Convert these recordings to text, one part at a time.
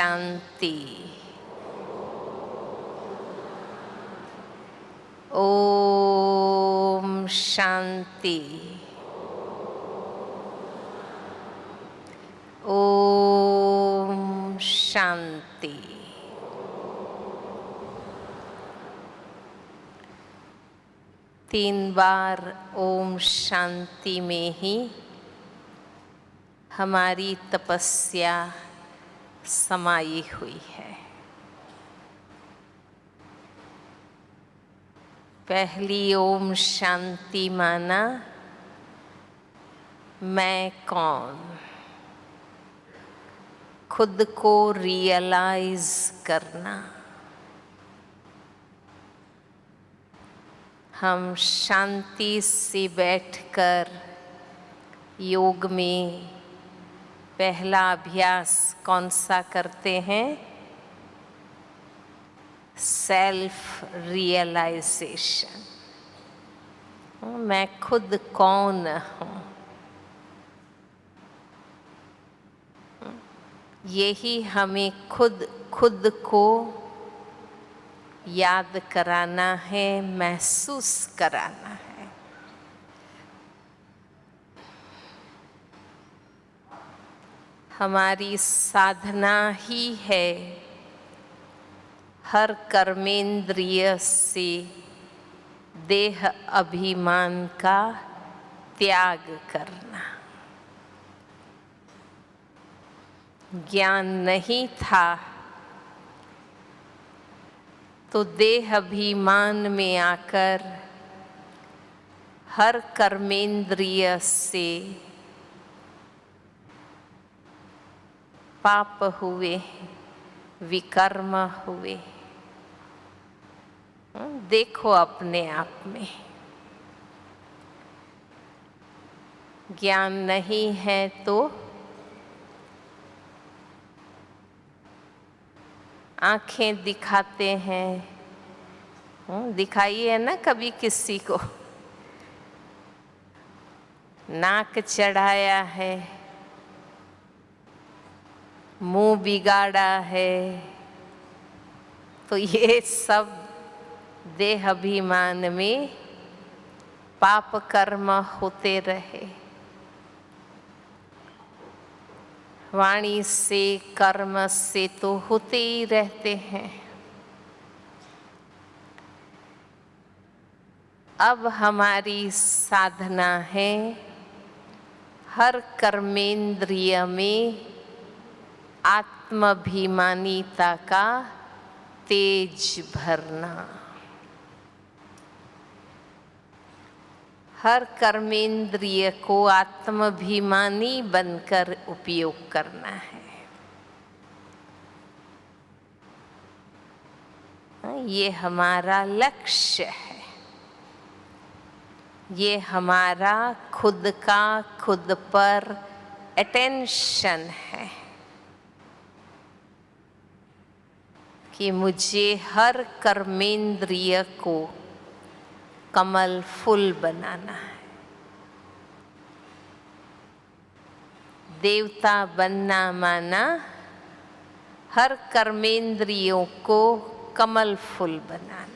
शांति। ओम शांति। ओम शांति। तीन बार ओम शांति में ही हमारी तपस्या समाई हुई है। पहली ओम शांति माना मैं कौन, खुद को रियलाइज करना। हम शांति से बैठकर योग में पहला अभ्यास कौन सा करते हैं? Self realisation. मैं खुद कौन हूँ, यही हमें खुद को याद कराना है, महसूस कराना है। हमारी साधना ही है हर कर्मेंद्रिय से देह अभिमान का त्याग करना। ज्ञान नहीं था तो देह अभिमान में आकर हर कर्मेंद्रिय से पाप हुए, विकर्म हुए। देखो अपने आप में। ज्ञान नहीं है तो आंखें दिखाते हैं। दिखाइए ना कभी किसी को। नाक चढ़ाया है, मुंह बिगाड़ा है, तो ये सब देह अभिमान में पाप कर्म होते रहे। वाणी से कर्म से तो होते ही रहते हैं। अब हमारी साधना है हर कर्मेंद्रिय में आत्माभिमानिता का तेज भरना। हर कर्मेंद्रिय को आत्माभिमानी बनकर उपयोग करना है। ये हमारा लक्ष्य है। ये हमारा खुद का खुद पर अटेंशन है कि मुझे हर कर्मेंद्रिय को कमल फूल बनाना है। देवता बनना माना हर कर्मेंद्रियों को कमल फूल बनाना।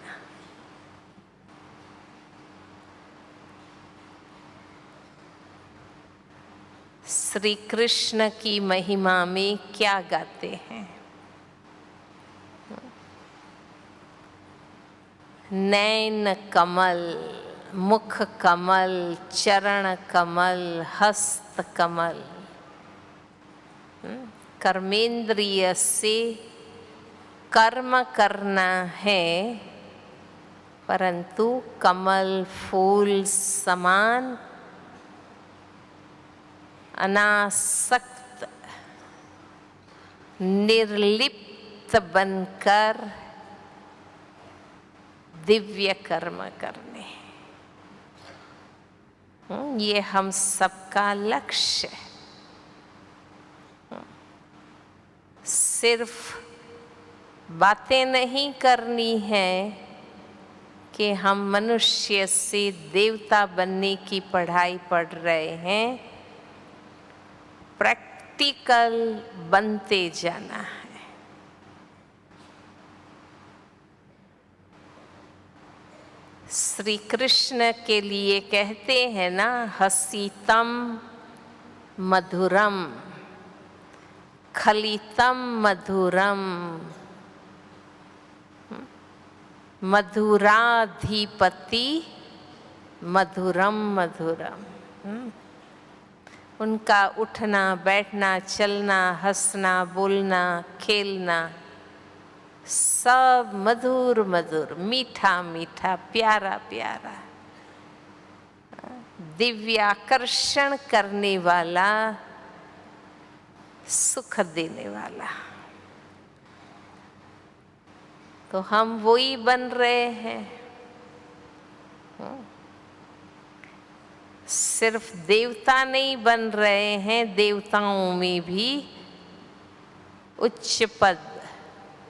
श्री कृष्ण की महिमा में क्या गाते हैं? नैन कमल, मुख कमल, चरण कमल, हस्त कमल। कर्मेंद्रिय से कर्म करना है, परंतु कमल फूल समान अनासक्त निर्लिप्त बनकर दिव्य कर्म करने। ये हम सबका लक्ष्य है। सिर्फ बातें नहीं करनी है कि हम मनुष्य से देवता बनने की पढ़ाई पढ़ रहे हैं। प्रैक्टिकल बनते जाना है। श्री कृष्ण के लिए कहते हैं ना, हसीतम मधुरम खलितम मधुरम मधुराधिपति मधुरम मधुरम। उनका उठना बैठना चलना हंसना बोलना खेलना सब मधुर मधुर मीठा मीठा प्यारा प्यारा, दिव्याकर्षण करने वाला, सुख देने वाला। तो हम वही बन रहे हैं। सिर्फ देवता नहीं बन रहे हैं, देवताओं में भी उच्च पद।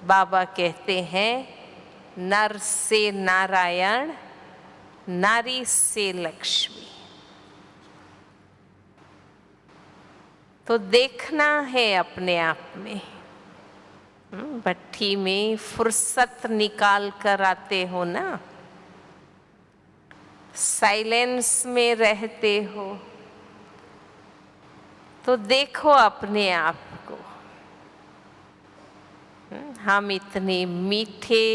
बाबा कहते हैं नर से नारायण, नारी से लक्ष्मी। तो देखना है अपने आप में। भट्ठी में फुर्सत निकाल कर आते हो ना, साइलेंस में रहते हो, तो देखो अपने आप को। हम इतने मीठे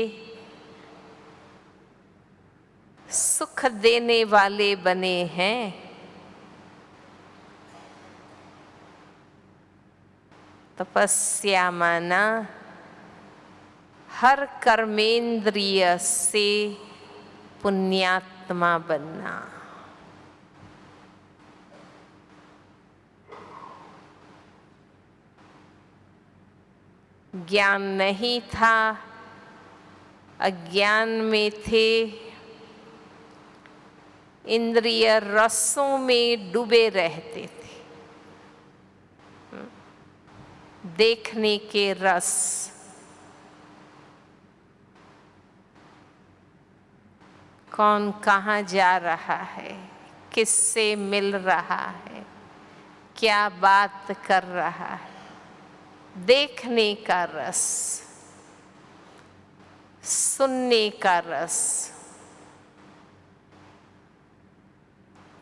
सुख देने वाले बने हैं। तपस्या माना हर कर्मेंद्रिय से पुण्यात्मा बनना। ज्ञान नहीं था, अज्ञान में थे, इंद्रिय रसों में डूबे रहते थे। देखने के रस, कौन कहाँ जा रहा है, किससे मिल रहा है, क्या बात कर रहा है, देखने का रस, सुनने का रस।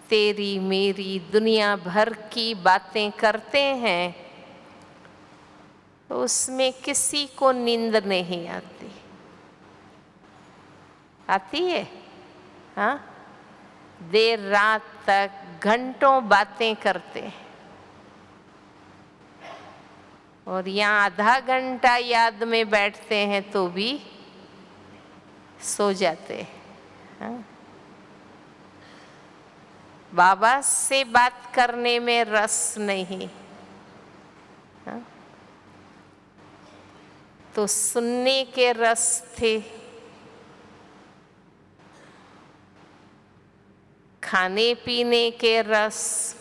तेरी मेरी दुनिया भर की बातें करते हैं, तो उसमें किसी को नींद नहीं आती। आती है? हाँ, देर रात तक घंटों बातें करते हैं, और यहाँ आधा घंटा याद में बैठते हैं तो भी सो जाते हैं। हाँ? बाबा से बात करने में रस नहीं। हाँ? तो सुनने के रस थे, खाने पीने के रस।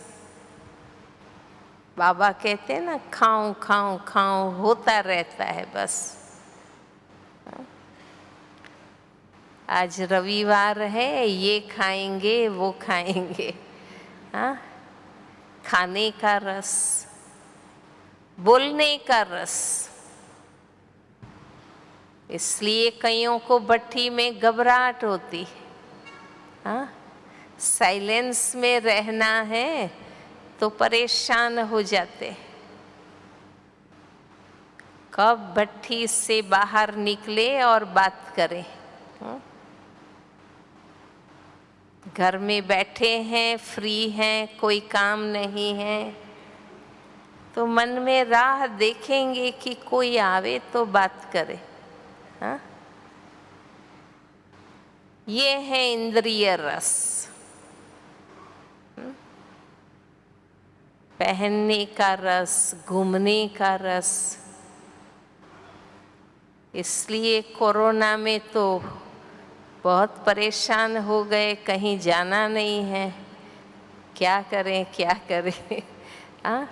बाबा कहते हैं ना, खाऊं खाऊं खाऊं होता रहता है बस। आज रविवार है, ये खाएंगे वो खाएंगे। हाँ, खाने का रस, बोलने का रस। इसलिए कईयों को भट्ठी में घबराहट होती है। हाँ, साइलेंस में रहना है तो परेशान हो जाते। कब भट्ठी से बाहर निकले और बात करें। घर में बैठे हैं, फ्री हैं, कोई काम नहीं है, तो मन में राह देखेंगे कि कोई आवे तो बात करे। हाँ? ये है इंद्रिय रस। पहनने का रस, घूमने का रस। इसलिए कोरोना में तो बहुत परेशान हो गए, कहीं जाना नहीं है, क्या करें क्या करें। हाँ,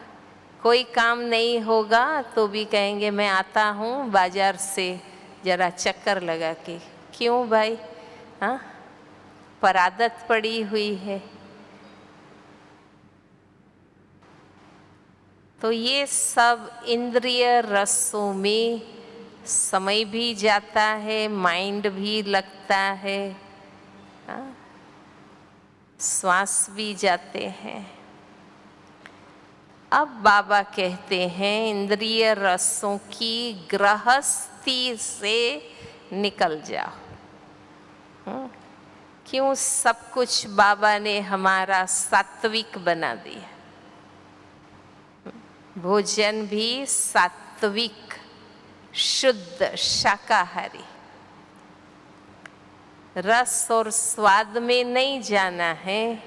कोई काम नहीं होगा तो भी कहेंगे मैं आता हूँ बाजार से जरा चक्कर लगा के। क्यों भाई? हाँ, पर आदत पड़ी हुई है। तो ये सब इंद्रिय रसों में समय भी जाता है, माइंड भी लगता है, हाँ? श्वास भी जाते हैं। अब बाबा कहते हैं इंद्रिय रसों की गृहस्थी से निकल जाओ। क्यों? सब कुछ बाबा ने हमारा सात्विक बना दिया। भोजन भी सात्विक, शुद्ध शाकाहारी। रस और स्वाद में नहीं जाना है,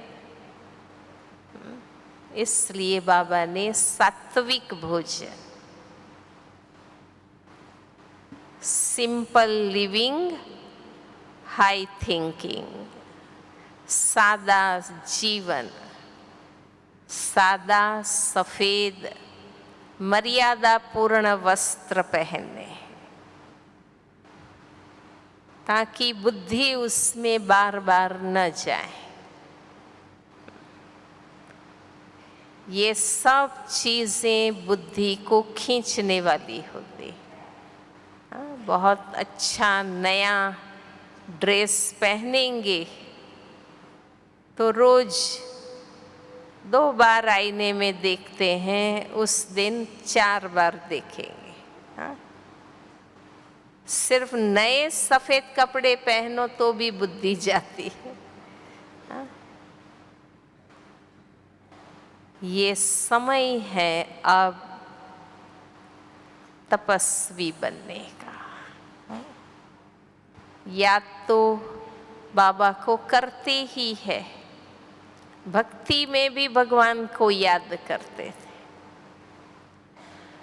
इसलिए बाबा ने सात्विक भोजन, सिंपल लिविंग, हाई थिंकिंग, सादा जीवन, सादा सफेद मर्यादा पूर्ण वस्त्र पहने, ताकि बुद्धि उसमें बार बार न जाए। ये सब चीज़ें बुद्धि को खींचने वाली होती। बहुत अच्छा नया ड्रेस पहनेंगे तो रोज 2 बार आईने में देखते हैं, उस दिन 4 बार देखेंगे। हाँ? सिर्फ नए सफ़ेद कपड़े पहनो तो भी बुद्धि जाती है। हाँ? ये समय है अब तपस्वी बनने का। याद तो बाबा को करते ही है, भक्ति में भी भगवान को याद करते थे,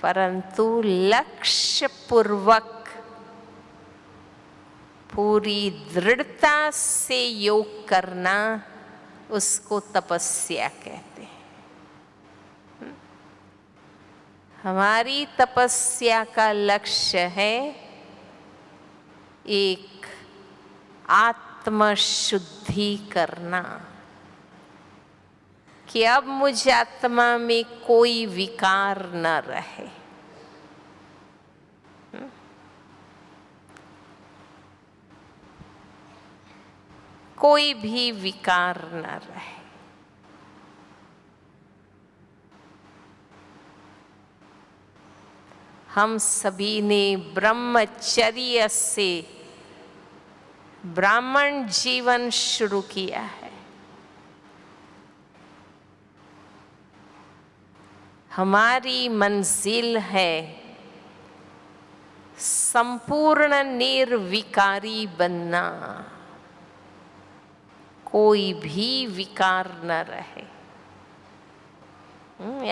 परंतु लक्ष्य पूर्वक पूरी दृढ़ता से योग करना, उसको तपस्या कहते हैं। हमारी तपस्या का लक्ष्य है एक आत्मशुद्धि करना, कि अब मुझ आत्मा में कोई विकार न रहे। कोई भी विकार न रहे। हम सभी ने ब्रह्मचर्य से ब्राह्मण जीवन शुरू किया है। हमारी मंजिल है संपूर्ण निर्विकारी बनना, कोई भी विकार न रहे।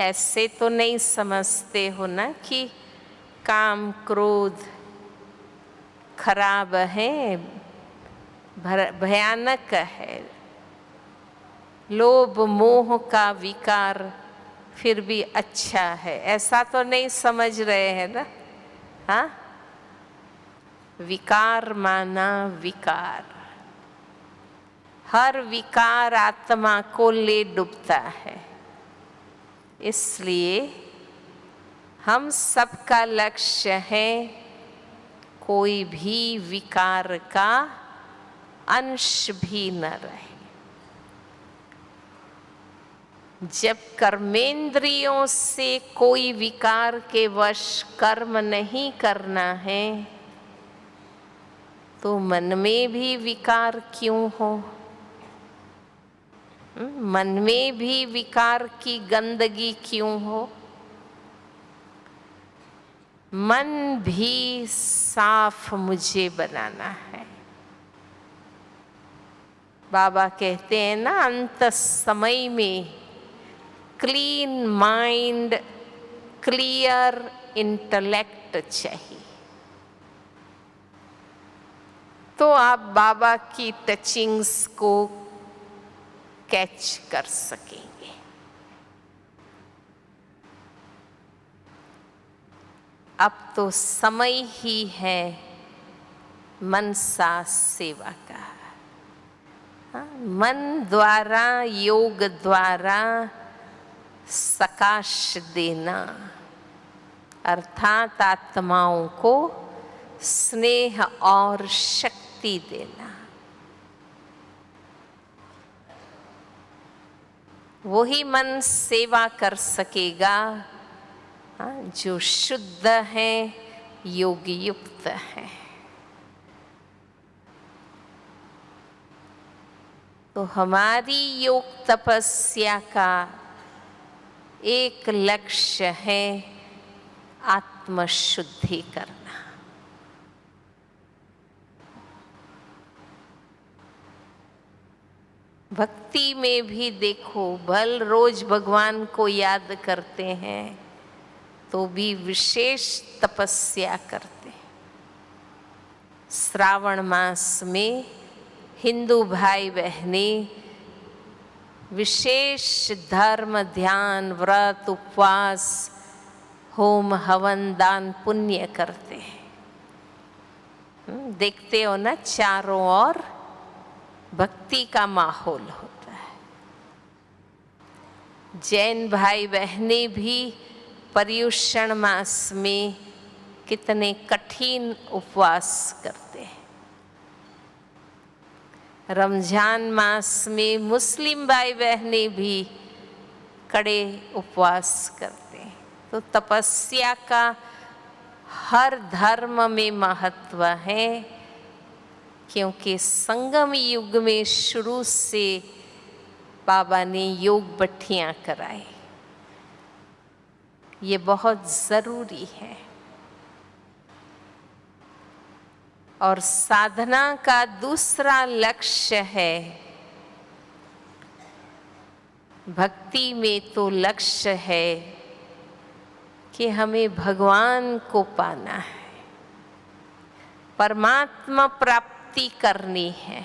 ऐसे तो नहीं समझते हो ना कि काम क्रोध खराब है, भयानक है, लोभ मोह का विकार फिर भी अच्छा है, ऐसा तो नहीं समझ रहे हैं ना। हाँ? विकार माना विकार, हर विकार आत्मा को ले डूबता है। इसलिए हम सबका लक्ष्य है कोई भी विकार का अंश भी न रहे। जब कर्मेंद्रियों से कोई विकार के वश कर्म नहीं करना है, तो मन में भी विकार क्यों हो? मन में भी विकार की गंदगी क्यों हो? मन भी साफ मुझे बनाना है। बाबा कहते हैं ना, अंत समय में क्लीन माइंड, क्लियर इंटेलेक्ट चाहिए, तो आप बाबा की टचिंग्स को कैच कर सकेंगे। अब तो समय ही है मनसा सेवा का। मन द्वारा, योग द्वारा सकाश देना, अर्थात आत्माओं को स्नेह और शक्ति देना। वही मन सेवा कर सकेगा जो शुद्ध है, योग युक्त है। तो हमारी योग तपस्या का एक लक्ष्य है आत्मशुद्धि करना। भक्ति में भी देखो, भल रोज भगवान को याद करते हैं तो भी विशेष तपस्या करते हैं। श्रावण मास में हिंदू भाई बहनें विशेष धर्म, ध्यान, व्रत, उपवास, होम, हवन, दान, पुण्य करते हैं। देखते हो ना, चारों ओर भक्ति का माहौल होता है। जैन भाई बहनें भी पर्युषण मास में कितने कठिन उपवास करते हैं। रमजान मास में मुस्लिम भाई बहनें भी कड़े उपवास करते हैं। तो तपस्या का हर धर्म में महत्व है, क्योंकि संगम युग में शुरू से बाबा ने योग भट्टियाँ कराई। ये बहुत ज़रूरी है। और साधना का दूसरा लक्ष्य है, भक्ति में तो लक्ष्य है कि हमें भगवान को पाना है, परमात्मा प्राप्ति करनी है।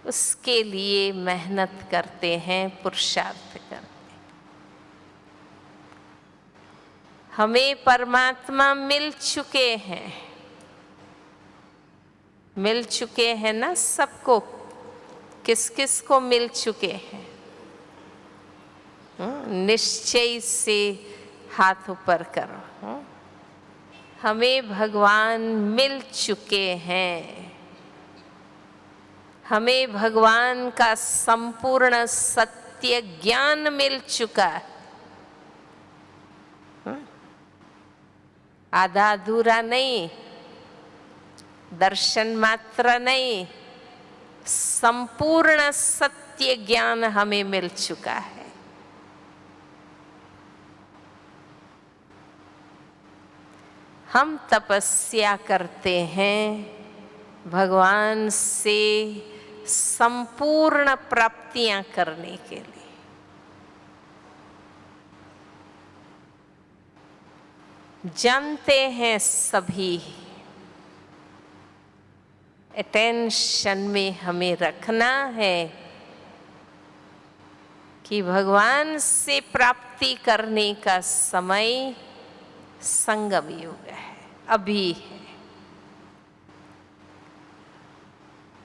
उसके लिए मेहनत करते हैं, पुरुषार्थ करते हैं। हमें परमात्मा मिल चुके हैं, मिल चुके हैं ना सबको। किस किस को मिल चुके हैं? निश्चय से हाथ ऊपर करो। हमें भगवान मिल चुके हैं। हमें भगवान का संपूर्ण सत्य ज्ञान मिल चुका है। आधा अधूरा नहीं, दर्शन मात्र नहीं, संपूर्ण सत्य ज्ञान हमें मिल चुका है। हम तपस्या करते हैं भगवान से संपूर्ण प्राप्तियां करने के लिए। जानते हैं सभी, अटेंशन में हमें रखना है कि भगवान से प्राप्ति करने का समय संगम युग है, अभी है।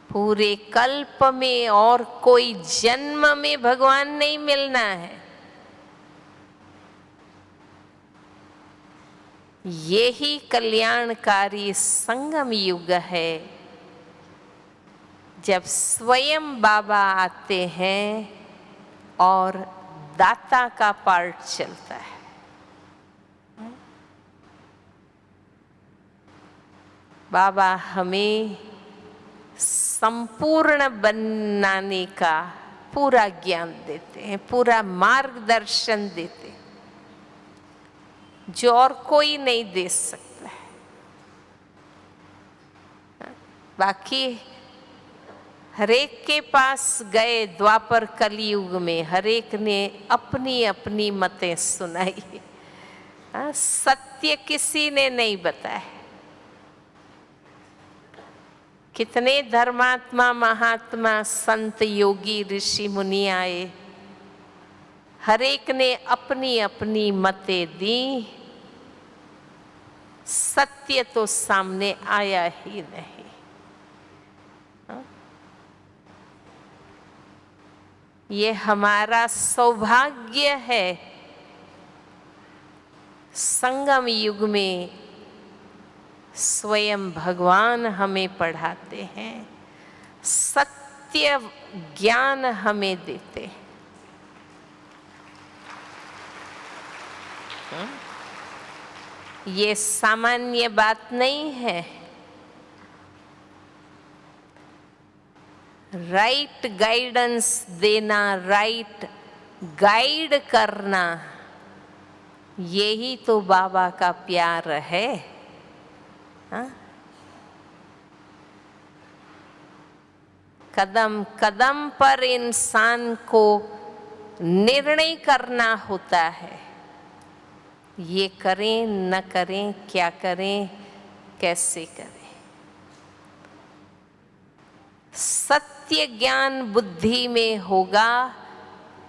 पूरे कल्प में और कोई जन्म में भगवान नहीं मिलना है। यही कल्याणकारी संगम युग है, जब स्वयं बाबा आते हैं और दाता का पार्ट चलता है। बाबा हमें संपूर्ण बनाने का पूरा ज्ञान देते हैं, पूरा मार्गदर्शन देते हैं, जो और कोई नहीं दे सकता है। बाकी हरेक के पास गए द्वापर कलयुग में, हरेक ने अपनी अपनी मतें सुनाई। सत्य किसी ने नहीं बताया। कितने धर्मात्मा, महात्मा, संत, योगी, ऋषि, मुनि आए, हरेक ने अपनी अपनी मतें दी। सत्य तो सामने आया ही नहीं। ये हमारा सौभाग्य है। संगम युग में स्वयं भगवान हमें पढ़ाते हैं, सत्य ज्ञान हमें देते हैं। ये सामान्य बात नहीं है। राइट गाइडेंस देना, राइट गाइड करना, यही तो बाबा का प्यार है। हाँ? कदम कदम पर इंसान को निर्णय करना होता है, ये करें न करें, क्या करें, कैसे करें। सत्य ज्ञान बुद्धि में होगा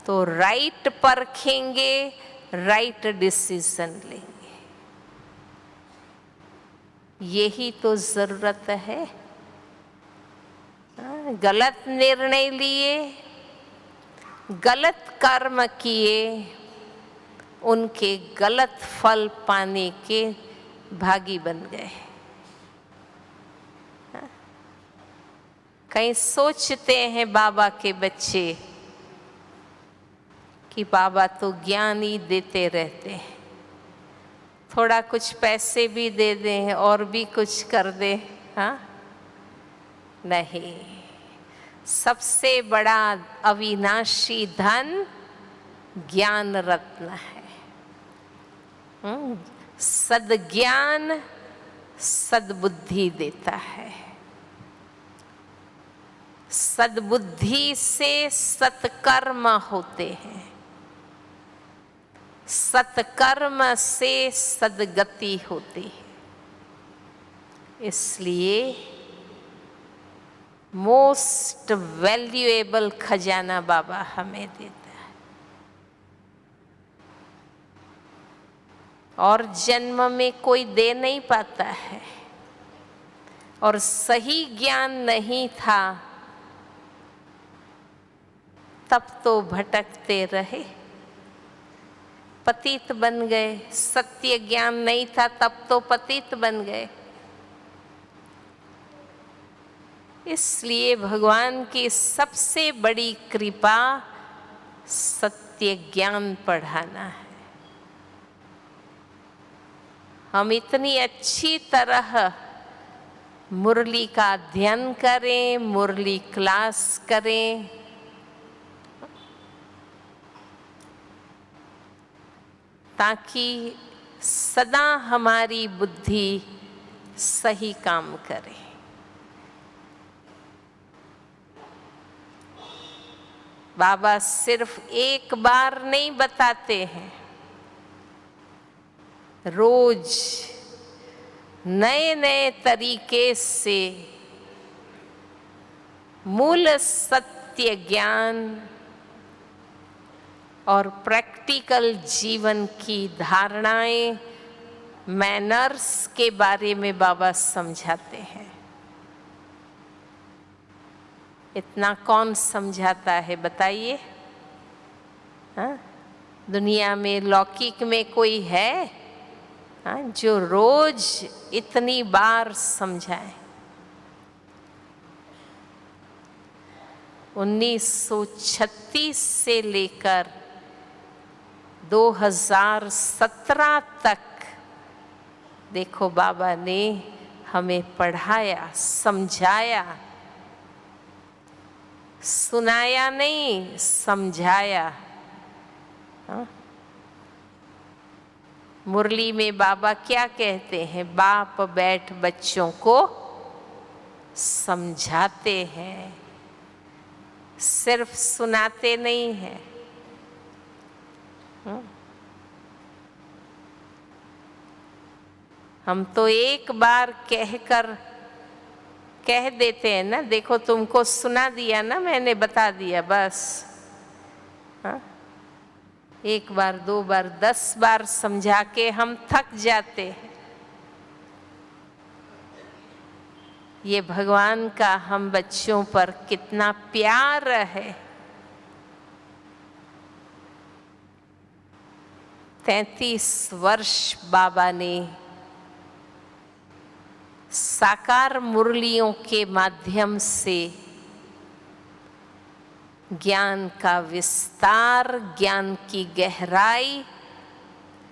तो राइट परखेंगे, राइट डिसीजन लेंगे। यही तो जरूरत है। गलत निर्णय लिए, गलत कर्म किए, उनके गलत फल पाने के भागी बन गए। कहीं सोचते हैं बाबा के बच्चे कि बाबा तो ज्ञान ही देते रहते हैं, थोड़ा कुछ पैसे भी दे दें और भी कुछ कर दें। हाँ, नहीं, सबसे बड़ा अविनाशी धन ज्ञान रत्न है। सद्ज्ञान सद्बुद्धि देता है। सद्बुद्धि से सत्कर्म होते हैं, सत्कर्म से सद्गति होती है। इसलिए मोस्ट वैल्यूएबल खजाना बाबा हमें देता है। और जन्म में कोई दे नहीं पाता है। और सही ज्ञान नहीं था तब तो भटकते रहे, पतित बन गए। सत्य ज्ञान नहीं था तब तो पतित बन गए। इसलिए भगवान की सबसे बड़ी कृपा सत्य ज्ञान पढ़ाना है। हम इतनी अच्छी तरह मुरली का अध्ययन करें, मुरली क्लास करें, ताकि सदा हमारी बुद्धि सही काम करे। बाबा सिर्फ एक बार नहीं बताते हैं, रोज नए नए तरीके से मूल सत्य ज्ञान और प्रैक्टिकल जीवन की धारणाएं, मैनर्स के बारे में बाबा समझाते हैं। इतना कौन समझाता है बताइए? हाँ? दुनिया में लौकिक में कोई है हाँ, जो रोज इतनी बार समझाए? 1936 से लेकर 2017 तक देखो बाबा ने हमें पढ़ाया, समझाया, सुनाया नहीं, समझाया। हाँ? मुरली में बाबा क्या कहते हैं? बाप बैठ बच्चों को समझाते हैं, सिर्फ सुनाते नहीं हैं। हम तो एक बार कहकर कह देते हैं ना, देखो तुमको सुना दिया ना, मैंने बता दिया बस। हाँ? एक बार, दो बार, 10 बार समझा के हम थक जाते हैं। ये भगवान का हम बच्चों पर कितना प्यार है। 33 वर्ष बाबा ने साकार मुरलियों के माध्यम से ज्ञान का विस्तार, ज्ञान की गहराई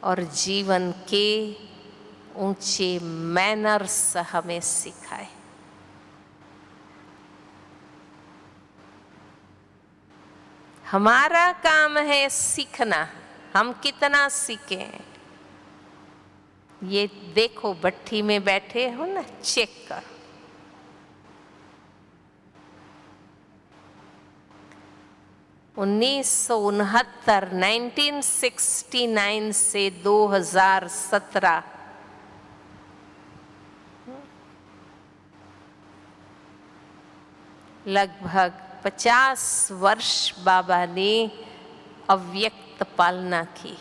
और जीवन के ऊंचे मैनर्स हमें सिखाए। हमारा काम है सीखना, हम कितना सीखें। ये देखो भट्ठी में बैठे हो ना, चेक करो। $1969 1969 से 2017 लगभग 50 वर्ष बाबा ने अव्यक्त पालना की।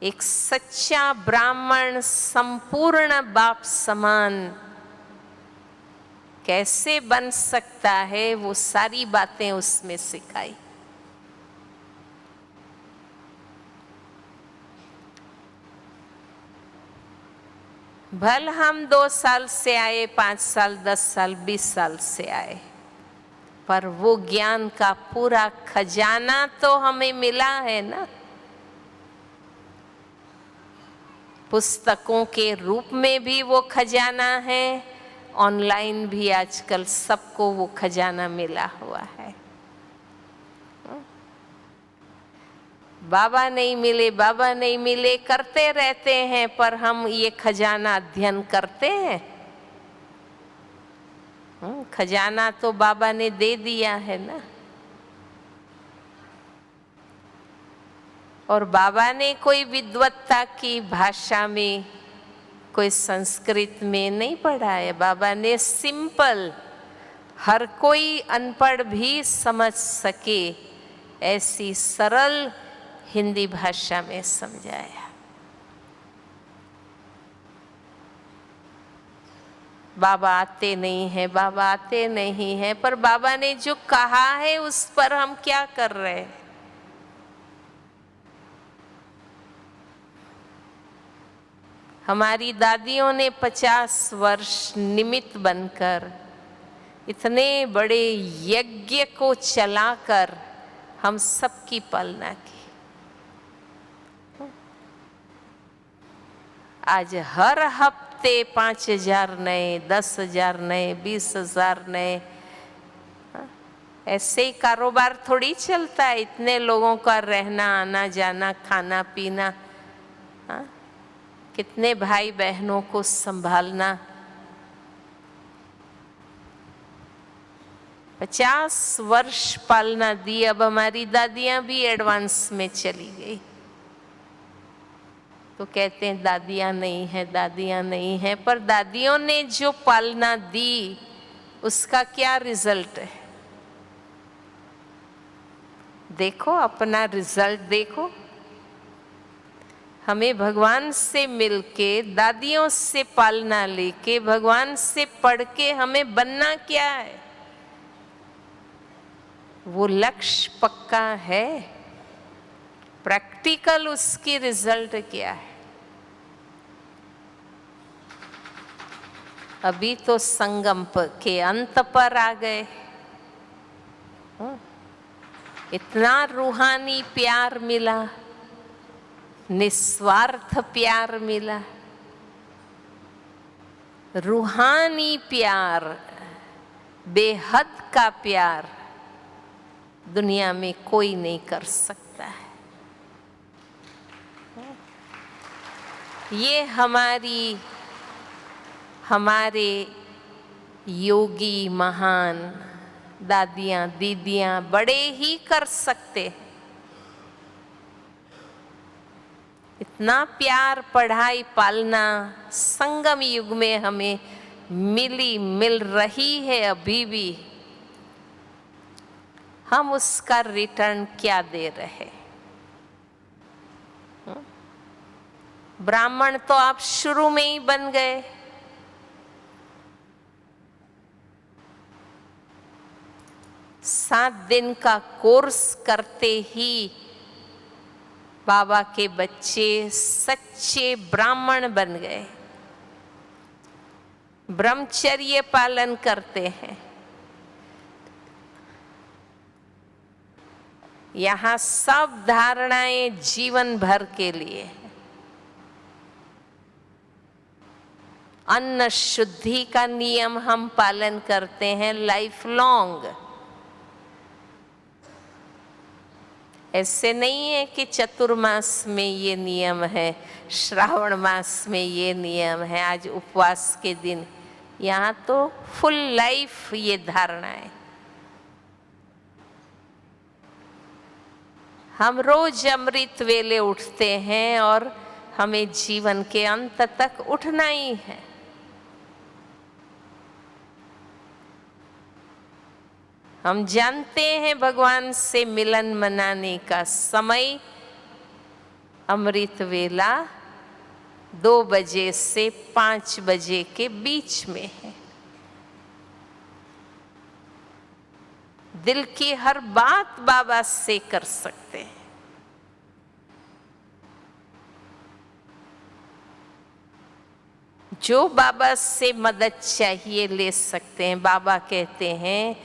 एक सच्चा ब्राह्मण संपूर्ण बाप समान कैसे बन सकता है, वो सारी बातें उसमें सिखाई। भल हम 2 साल से आए, 5 साल, 10 साल, 20 साल से आए, पर वो ज्ञान का पूरा खजाना तो हमें मिला है ना। पुस्तकों के रूप में भी वो खजाना है, ऑनलाइन भी आजकल सबको वो खजाना मिला हुआ है। बाबा नहीं मिले, बाबा नहीं मिले करते रहते हैं, पर हम ये खजाना अध्ययन करते हैं। खजाना तो बाबा ने दे दिया है ना। और बाबा ने कोई विद्वत्ता की भाषा में, कोई संस्कृत में नहीं पढ़ाया। बाबा ने सिंपल, हर कोई अनपढ़ भी समझ सके ऐसी सरल हिंदी भाषा में समझाया। बाबा आते नहीं हैं, बाबा आते नहीं हैं, पर बाबा ने जो कहा है उस पर हम क्या कर रहे हैं? हमारी दादियों ने 50 वर्ष निमित्त बनकर इतने बड़े यज्ञ को चलाकर हम सबकी पालना की। आज हर हफ्ते 5,000 नए, 10,000 नए, 20,000 नए, ऐसे ही कारोबार थोड़ी चलता है। इतने लोगों का रहना, आना जाना, खाना पीना, कितने भाई बहनों को संभालना। 50 वर्ष पालना दी। अब हमारी दादियां भी एडवांस में चली गई, तो कहते हैं दादियां नहीं है, दादियां नहीं है, पर दादियों ने जो पालना दी उसका क्या रिजल्ट है? देखो अपना रिजल्ट देखो। हमें भगवान से मिलके, दादियों से पालना लेके, भगवान से पढ़ के हमें बनना क्या है? वो लक्ष्य पक्का है, प्रैक्टिकल उसकी रिजल्ट क्या है? अभी तो संगम के अंत पर आ गए। इतना रूहानी प्यार मिला, निस्वार्थ प्यार मिला। रूहानी प्यार, बेहद का प्यार दुनिया में कोई नहीं कर सकता है। ये हमारे योगी महान दादियाँ दीदियाँ बड़े ही कर सकते। इतना प्यार, पढ़ाई, पालना संगम युग में हमें मिल रही है। अभी भी हम उसका रिटर्न क्या दे रहे? ब्राह्मण तो आप शुरू में ही बन गए। सात दिन का कोर्स करते ही बाबा के बच्चे सच्चे ब्राह्मण बन गए। ब्रह्मचर्य पालन करते हैं, यहाँ सब धारणाएं जीवन भर के लिए हैं। अन्न शुद्धि का नियम हम पालन करते हैं लाइफ लॉन्ग। ऐसे नहीं है कि चतुर्मास में ये नियम है, श्रावण मास में ये नियम है, आज उपवास के दिन। यहाँ तो फुल लाइफ ये धारणा है। हम रोज अमृत वेले उठते हैं और हमें जीवन के अंत तक उठना ही है। हम जानते हैं भगवान से मिलन मनाने का समय अमृत वेला 2 बजे से 5 बजे के बीच में है। दिल की हर बात बाबा से कर सकते हैं। जो बाबा से मदद चाहिए ले सकते हैं। बाबा कहते हैं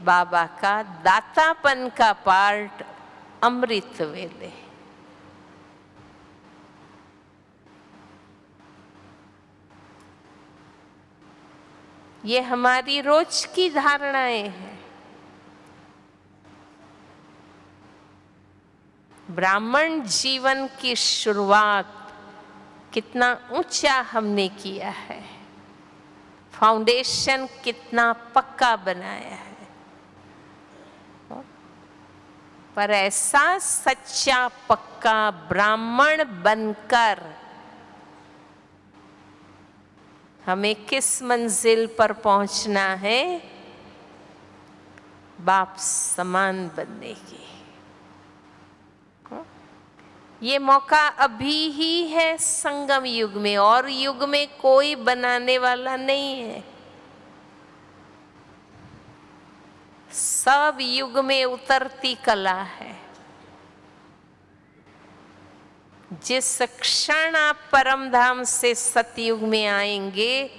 बाबा का दातापन का पार्ट अमृत वेले। ये हमारी रोज की धारणाएं हैं। ब्राह्मण जीवन की शुरुआत कितना ऊंचा हमने किया है, फाउंडेशन कितना पक्का बनाया है। पर ऐसा सच्चा पक्का ब्राह्मण बनकर हमें किस मंजिल पर पहुंचना है? बाप समान बनने की। ये मौका अभी ही है संगम युग में, और युग में कोई बनाने वाला नहीं है। सब युग में उतरती कला है। जिस क्षण आप परम धाम से सतयुग में आएंगे,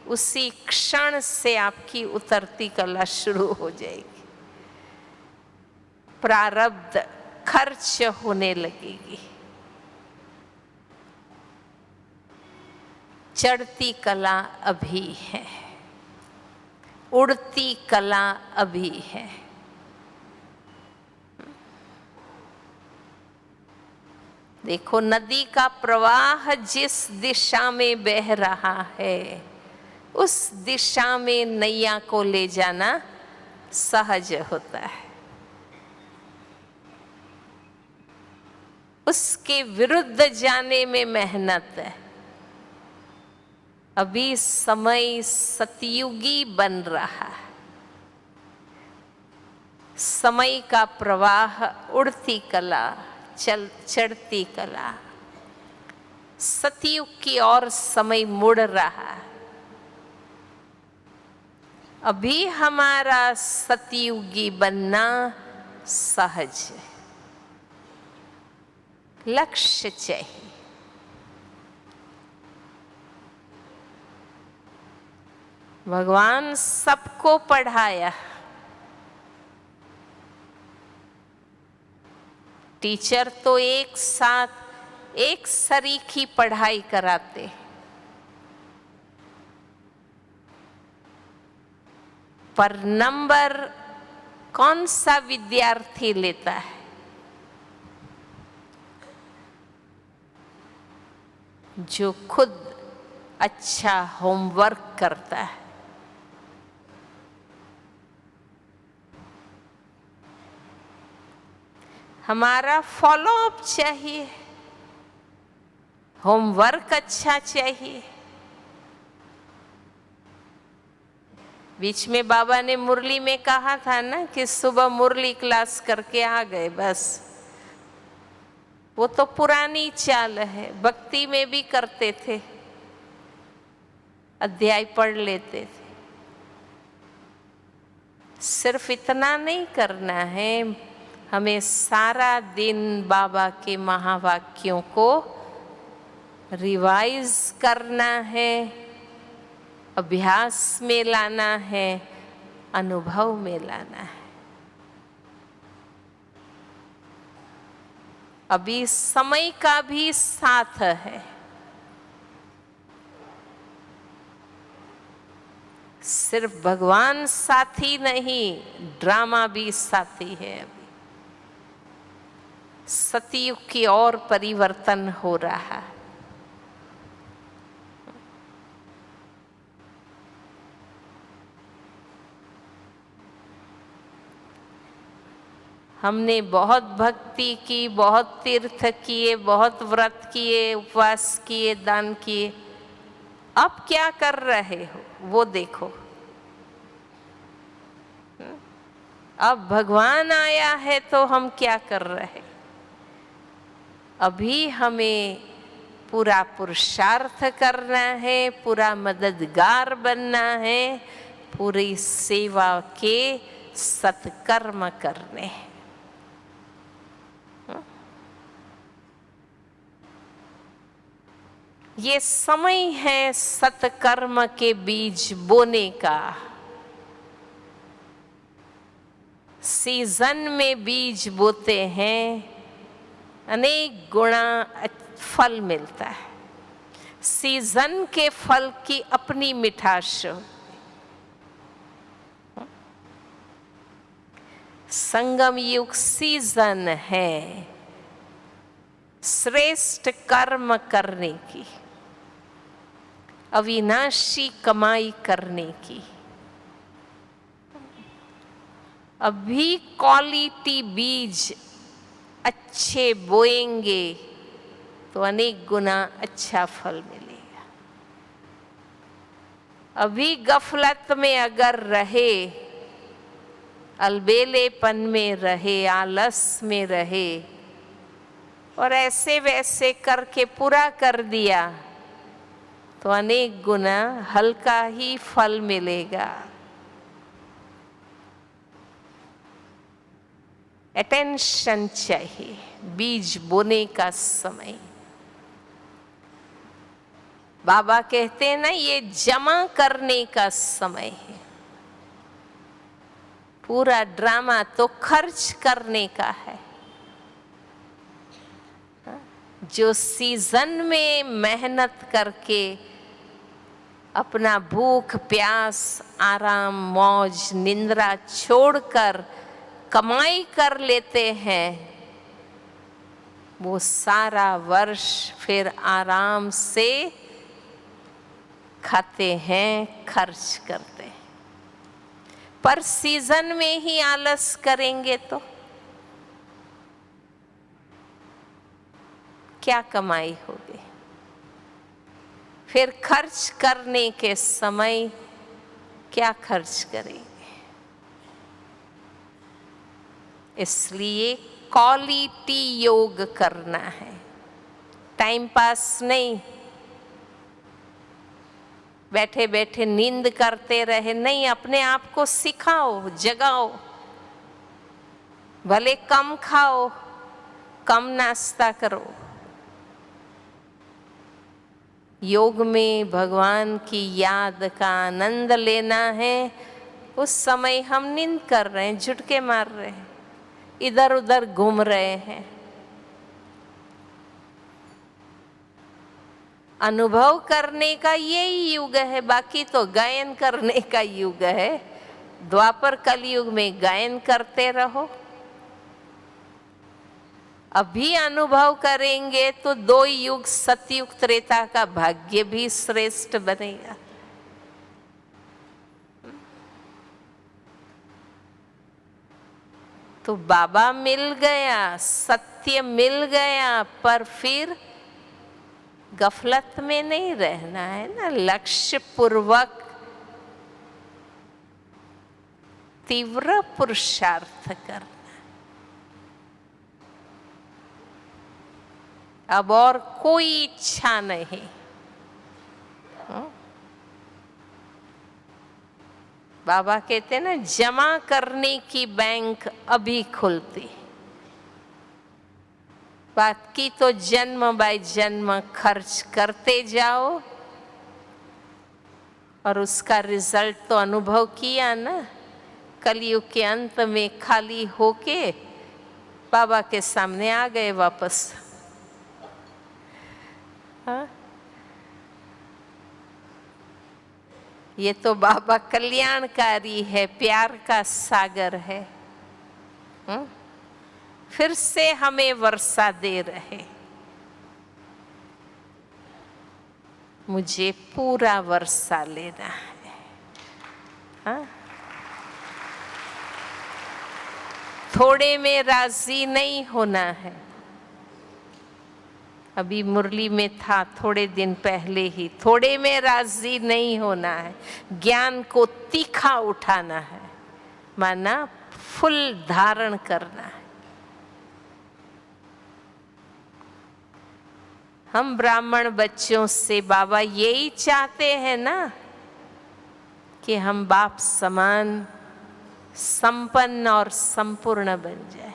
उसी क्षण से आपकी उतरती कला शुरू हो जाएगी। प्रारब्ध खर्च होने लगेगी। चढ़ती कला अभी है, उड़ती कला अभी है। देखो, नदी का प्रवाह जिस दिशा में बह रहा है, उस दिशा में नैया को ले जाना सहज होता है। उसके विरुद्ध जाने में मेहनत है। अभी समय सतयुगी बन रहा है। समय का प्रवाह, उड़ती कला, चढ़ती कला, सतयुग की ओर समय मुड़ रहा है। अभी हमारा सतयुगी बनना सहज है। लक्ष्य चाहिए। भगवान सबको पढ़ाया। टीचर तो एक साथ एक सरीखी पढ़ाई कराते, पर नंबर कौन सा विद्यार्थी लेता है? जो खुद अच्छा होमवर्क करता है। हमारा फॉलो अप चाहिए, होमवर्क अच्छा चाहिए। बीच में बाबा ने मुरली में कहा था ना कि सुबह मुरली क्लास करके आ गए, बस। वो तो पुरानी चाल है। भक्ति में भी करते थे, अध्याय पढ़ लेते थे। सिर्फ इतना नहीं करना है, हमें सारा दिन बाबा के महावाक्यों को रिवाइज करना है, अभ्यास में लाना है, अनुभव में लाना है। अभी समय का भी साथ है। सिर्फ भगवान साथी नहीं, ड्रामा भी साथी है। अभी सतयुग की ओर परिवर्तन हो रहा है। हमने बहुत भक्ति की, बहुत तीर्थ किए, बहुत व्रत किए, उपवास किए, दान किए। अब क्या कर रहे हो वो देखो। अब भगवान आया है तो हम क्या कर रहे? अभी हमें पूरा पुरुषार्थ करना है, पूरा मददगार बनना है, पूरी सेवा के सत्कर्म करने हैं। ये समय है सत्कर्म के बीज बोने का। सीजन में बीज बोते हैं, अनेक गुणा फल मिलता है। सीजन के फल की अपनी मिठास। संगम युग सीजन है श्रेष्ठ कर्म करने की, अविनाशी कमाई करने की। अभी क्वालिटी बीज अच्छे बोएंगे तो अनेक गुना अच्छा फल मिलेगा। अभी गफलत में अगर रहे, अलबेलेपन में रहे, आलस में रहे और ऐसे वैसे करके पूरा कर दिया तो अनेक गुना हल्का ही फल मिलेगा। अटेंशन चाहिए, बीज बोने का समय। बाबा कहते हैं ना, ये जमा करने का समय है। पूरा ड्रामा तो खर्च करने का है। जो सीजन में मेहनत करके अपना भूख प्यास, आराम, मौज, निंद्रा छोड़कर कमाई कर लेते हैं, वो सारा वर्ष फिर आराम से खाते हैं, खर्च करते हैं। पर सीजन में ही आलस करेंगे तो क्या कमाई होगी? फिर खर्च करने के समय क्या खर्च करेंगे? इसलिए क्वालिटी योग करना है, टाइम पास नहीं। बैठे बैठे नींद करते रहे नहीं, अपने आप को सिखाओ, जगाओ। भले कम खाओ, कम नाश्ता करो। योग में भगवान की याद का आनंद लेना है। उस समय हम नींद कर रहे हैं, झुटके मार रहे हैं, इधर उधर घूम रहे हैं। अनुभव करने का यही युग है, बाकी तो गायन करने का युग है। द्वापर कलयुग में गायन करते रहो। अभी अनुभव करेंगे तो दो युग सतयुग त्रेता का भाग्य भी श्रेष्ठ बनेगा। तो बाबा मिल गया, सत्य मिल गया, पर फिर गफलत में नहीं रहना है ना। लक्ष्य पूर्वक तीव्र पुरुषार्थ करना। अब और कोई इच्छा नहीं। बाबा कहते हैं ना, जमा करने की बैंक अभी खुलती, बाकी तो जन्म बाय जन्म खर्च करते जाओ और उसका रिजल्ट तो अनुभव किया ना। कलयुग के अंत में खाली होके बाबा के सामने आ गए वापस। हाँ? ये तो बाबा कल्याणकारी है, प्यार का सागर है। फिर से हमें वर्षा दे रहे। मुझे पूरा वर्षा लेना है। हाँ? थोड़े में राजी नहीं होना है। अभी मुरली में था थोड़े दिन पहले ही, थोड़े में राजी नहीं होना है, ज्ञान को तीखा उठाना है, माना फुल धारण करना है। हम ब्राह्मण बच्चों से बाबा यही चाहते हैं ना कि हम बाप समान संपन्न और संपूर्ण बन जाए।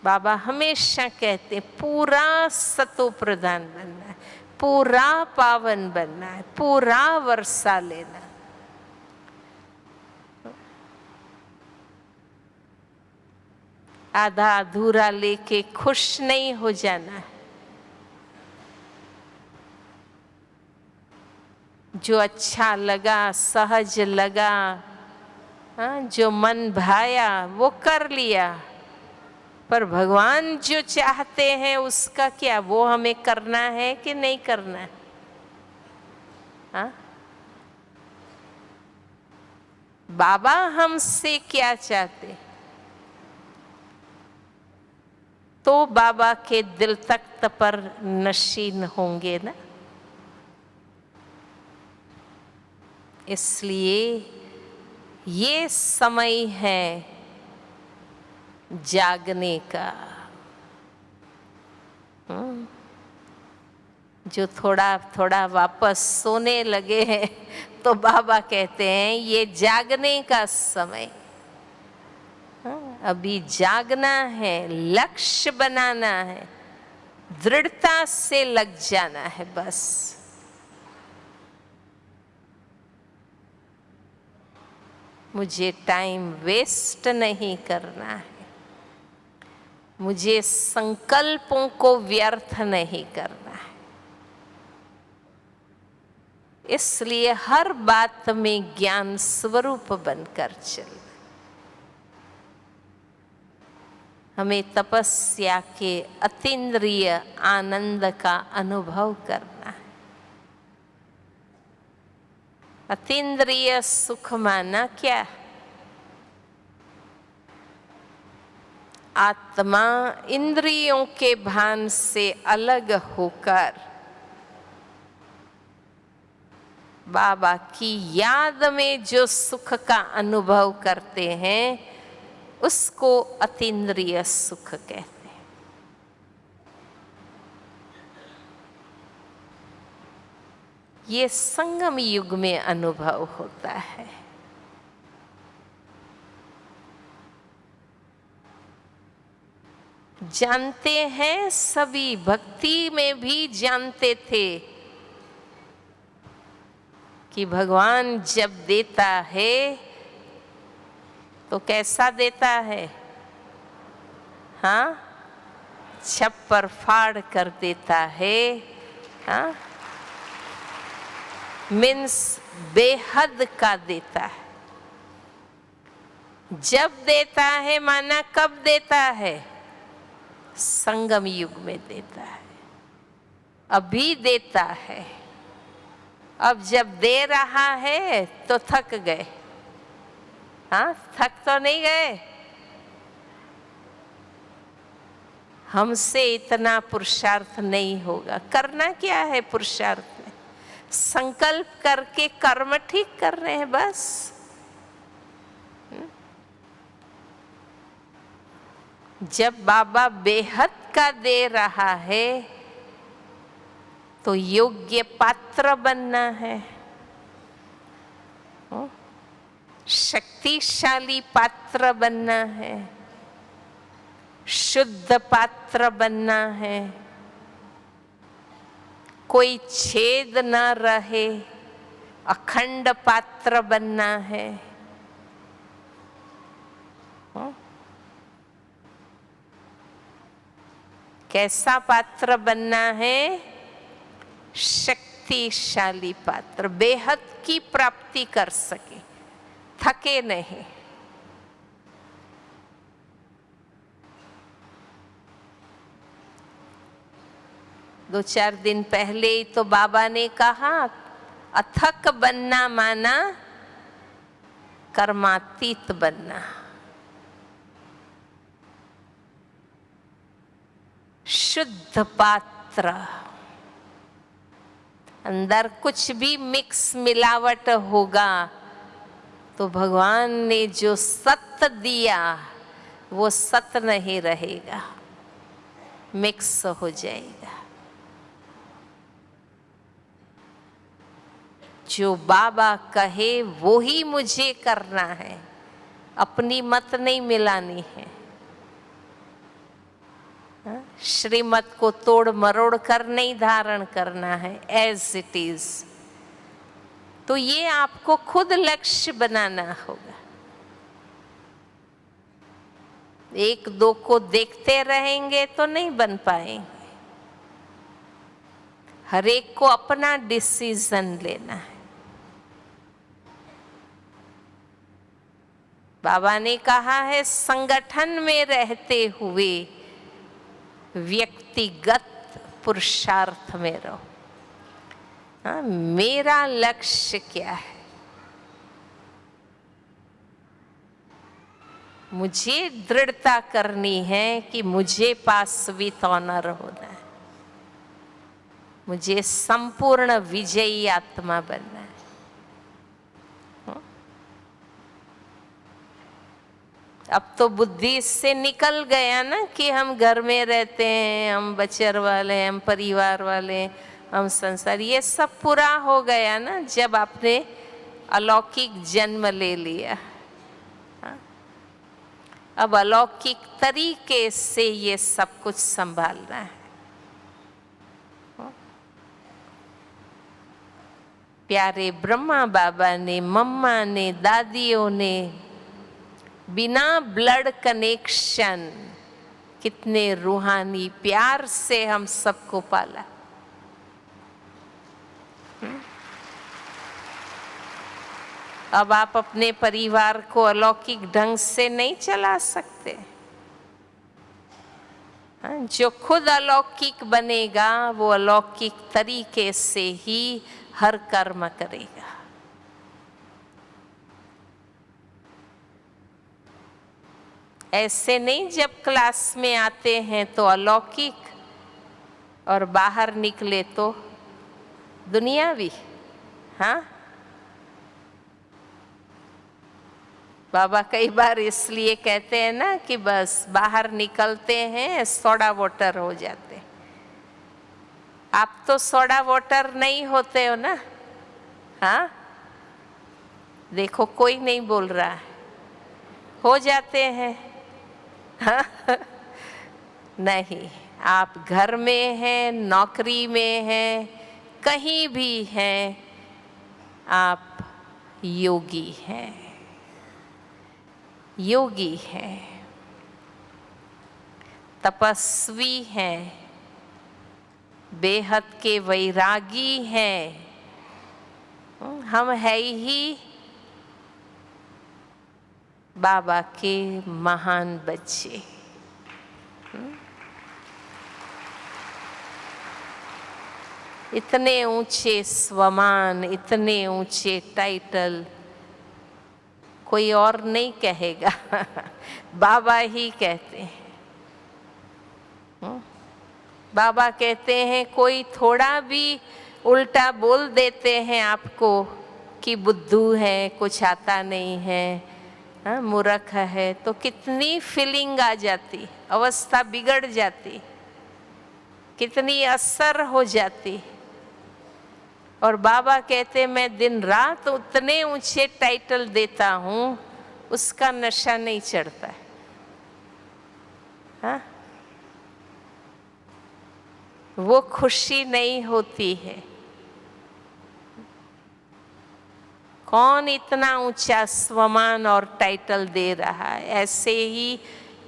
बाबा हमेशा कहते पूरा सतो प्रधान बनना है, पूरा पावन बनना है, पूरा वर्षा लेना। आधा अधूरा लेके खुश नहीं हो जाना है। जो अच्छा लगा, सहज लगा, जो मन भाया वो कर लिया, पर भगवान जो चाहते हैं उसका क्या, वो हमें करना है कि नहीं करना है? हाँ? बाबा हमसे क्या चाहते, तो बाबा के दिल तख्त पर नशीन होंगे ना। इसलिए ये समय है जागने का। जो थोड़ा थोड़ा वापस सोने लगे हैं तो बाबा कहते हैं ये जागने का समय। अभी जागना है, लक्ष्य बनाना है, दृढ़ता से लग जाना है बस। मुझे टाइम वेस्ट नहीं करना है, मुझे संकल्पों को व्यर्थ नहीं करना है। इसलिए हर बात में ज्ञान स्वरूप बनकर चलना। हमें तपस्या के अतीन्द्रिय आनंद का अनुभव करना है। अतीन्द्रिय सुख माना क्या? आत्मा इंद्रियों के भान से अलग होकर बाबा की याद में जो सुख का अनुभव करते हैं उसको अतीन्द्रिय सुख कहते हैं। ये संगम युग में अनुभव होता है। जानते हैं सभी, भक्ति में भी जानते थे कि भगवान जब देता है तो कैसा देता है? हाँ, छप्पर फाड़ कर देता है। हाँ, मीन्स बेहद का देता है। जब देता है माना कब देता है? संगम युग में देता है, अभी देता है। अब जब दे रहा है तो थक गए। हाँ, थक तो नहीं गए? हमसे इतना पुरुषार्थ नहीं होगा। करना क्या है पुरुषार्थ में? संकल्प करके कर्म ठीक कर रहे हैं बस। जब बाबा बेहद का दे रहा है तो योग्य पात्र बनना है, शक्तिशाली पात्र बनना है, शुद्ध पात्र बनना है, कोई छेद न रहे, अखंड पात्र बनना है। कैसा पात्र बनना है? शक्तिशाली पात्र, बेहद की प्राप्ति कर सके, थके नहीं। दो चार दिन पहले ही तो बाबा ने कहा, अथक बनना माना कर्मातीत बनना। शुद्ध पात्र, अंदर कुछ भी मिक्स मिलावट होगा तो भगवान ने जो सत्य दिया वो सत्य नहीं रहेगा, मिक्स हो जाएगा। जो बाबा कहे वो ही मुझे करना है, अपनी मत नहीं मिलानी है। श्रीमत को तोड़ मरोड़ कर नहीं धारण करना है, एज इट इज। तो ये आपको खुद लक्ष्य बनाना होगा। एक दो को देखते रहेंगे तो नहीं बन पाएंगे। हर एक को अपना डिसीजन लेना है। बाबा ने कहा है, संगठन में रहते हुए व्यक्तिगत पुरुषार्थ में रहो। हाँ, मेरा लक्ष्य क्या है? मुझे दृढ़ता करनी है कि मुझे पास विथ ऑनर होना है, मुझे संपूर्ण विजयी आत्मा बनना है। अब तो बुद्धि से निकल गया ना कि हम घर में रहते हैं, हम बचर वाले, हम परिवार वाले, हम संसार, ये सब पूरा हो गया ना जब आपने अलौकिक जन्म ले लिया। अब अलौकिक तरीके से ये सब कुछ संभालना है। प्यारे ब्रह्मा बाबा ने, मम्मा ने, दादियों ने बिना ब्लड कनेक्शन कितने रूहानी प्यार से हम सबको पाला। अब आप अपने परिवार को अलौकिक ढंग से नहीं चला सकते। जो खुद अलौकिक बनेगा वो अलौकिक तरीके से ही हर कर्म करेगा। ऐसे नहीं जब क्लास में आते हैं तो अलौकिक और बाहर निकले तो दुनियावी। हाँ, बाबा कई बार इसलिए कहते हैं ना कि बस बाहर निकलते हैं सोडा वाटर हो जाते। आप तो सोडा वाटर नहीं होते हो ना। हाँ, देखो कोई नहीं बोल रहा है, हो जाते हैं। हाँ? नहीं, आप घर में हैं, नौकरी में हैं, कहीं भी हैं, आप योगी हैं, योगी हैं, तपस्वी हैं, बेहद के वैरागी हैं। हम है ही बाबा के महान बच्चे। इतने ऊंचे स्वमान, इतने ऊंचे टाइटल कोई और नहीं कहेगा, बाबा ही कहते हैं। बाबा कहते हैं कोई थोड़ा भी उल्टा बोल देते हैं आपको कि बुद्धू है, कुछ आता नहीं है, मूर्ख है, तो कितनी फीलिंग आ जाती, अवस्था बिगड़ जाती, कितनी असर हो जाती। और बाबा कहते मैं दिन रात उतने ऊंचे टाइटल देता हूँ, उसका नशा नहीं चढ़ता है। हाँ? वो खुशी नहीं होती है। कौन इतना ऊंचा स्वमान और टाइटल दे रहा है? ऐसे ही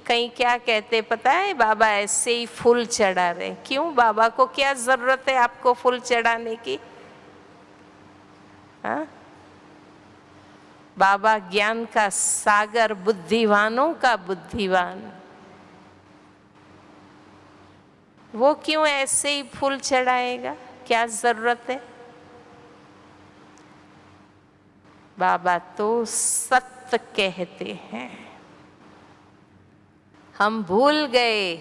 कहीं क्या कहते पता है, बाबा ऐसे ही फूल चढ़ा रहे। क्यों? बाबा को क्या जरूरत है आपको फूल चढ़ाने की? हाँ? बाबा ज्ञान का सागर, बुद्धिवानों का बुद्धिवान, वो क्यों ऐसे ही फूल चढ़ाएगा? क्या जरूरत है? बाबा तो सत्य कहते हैं। हम भूल गए,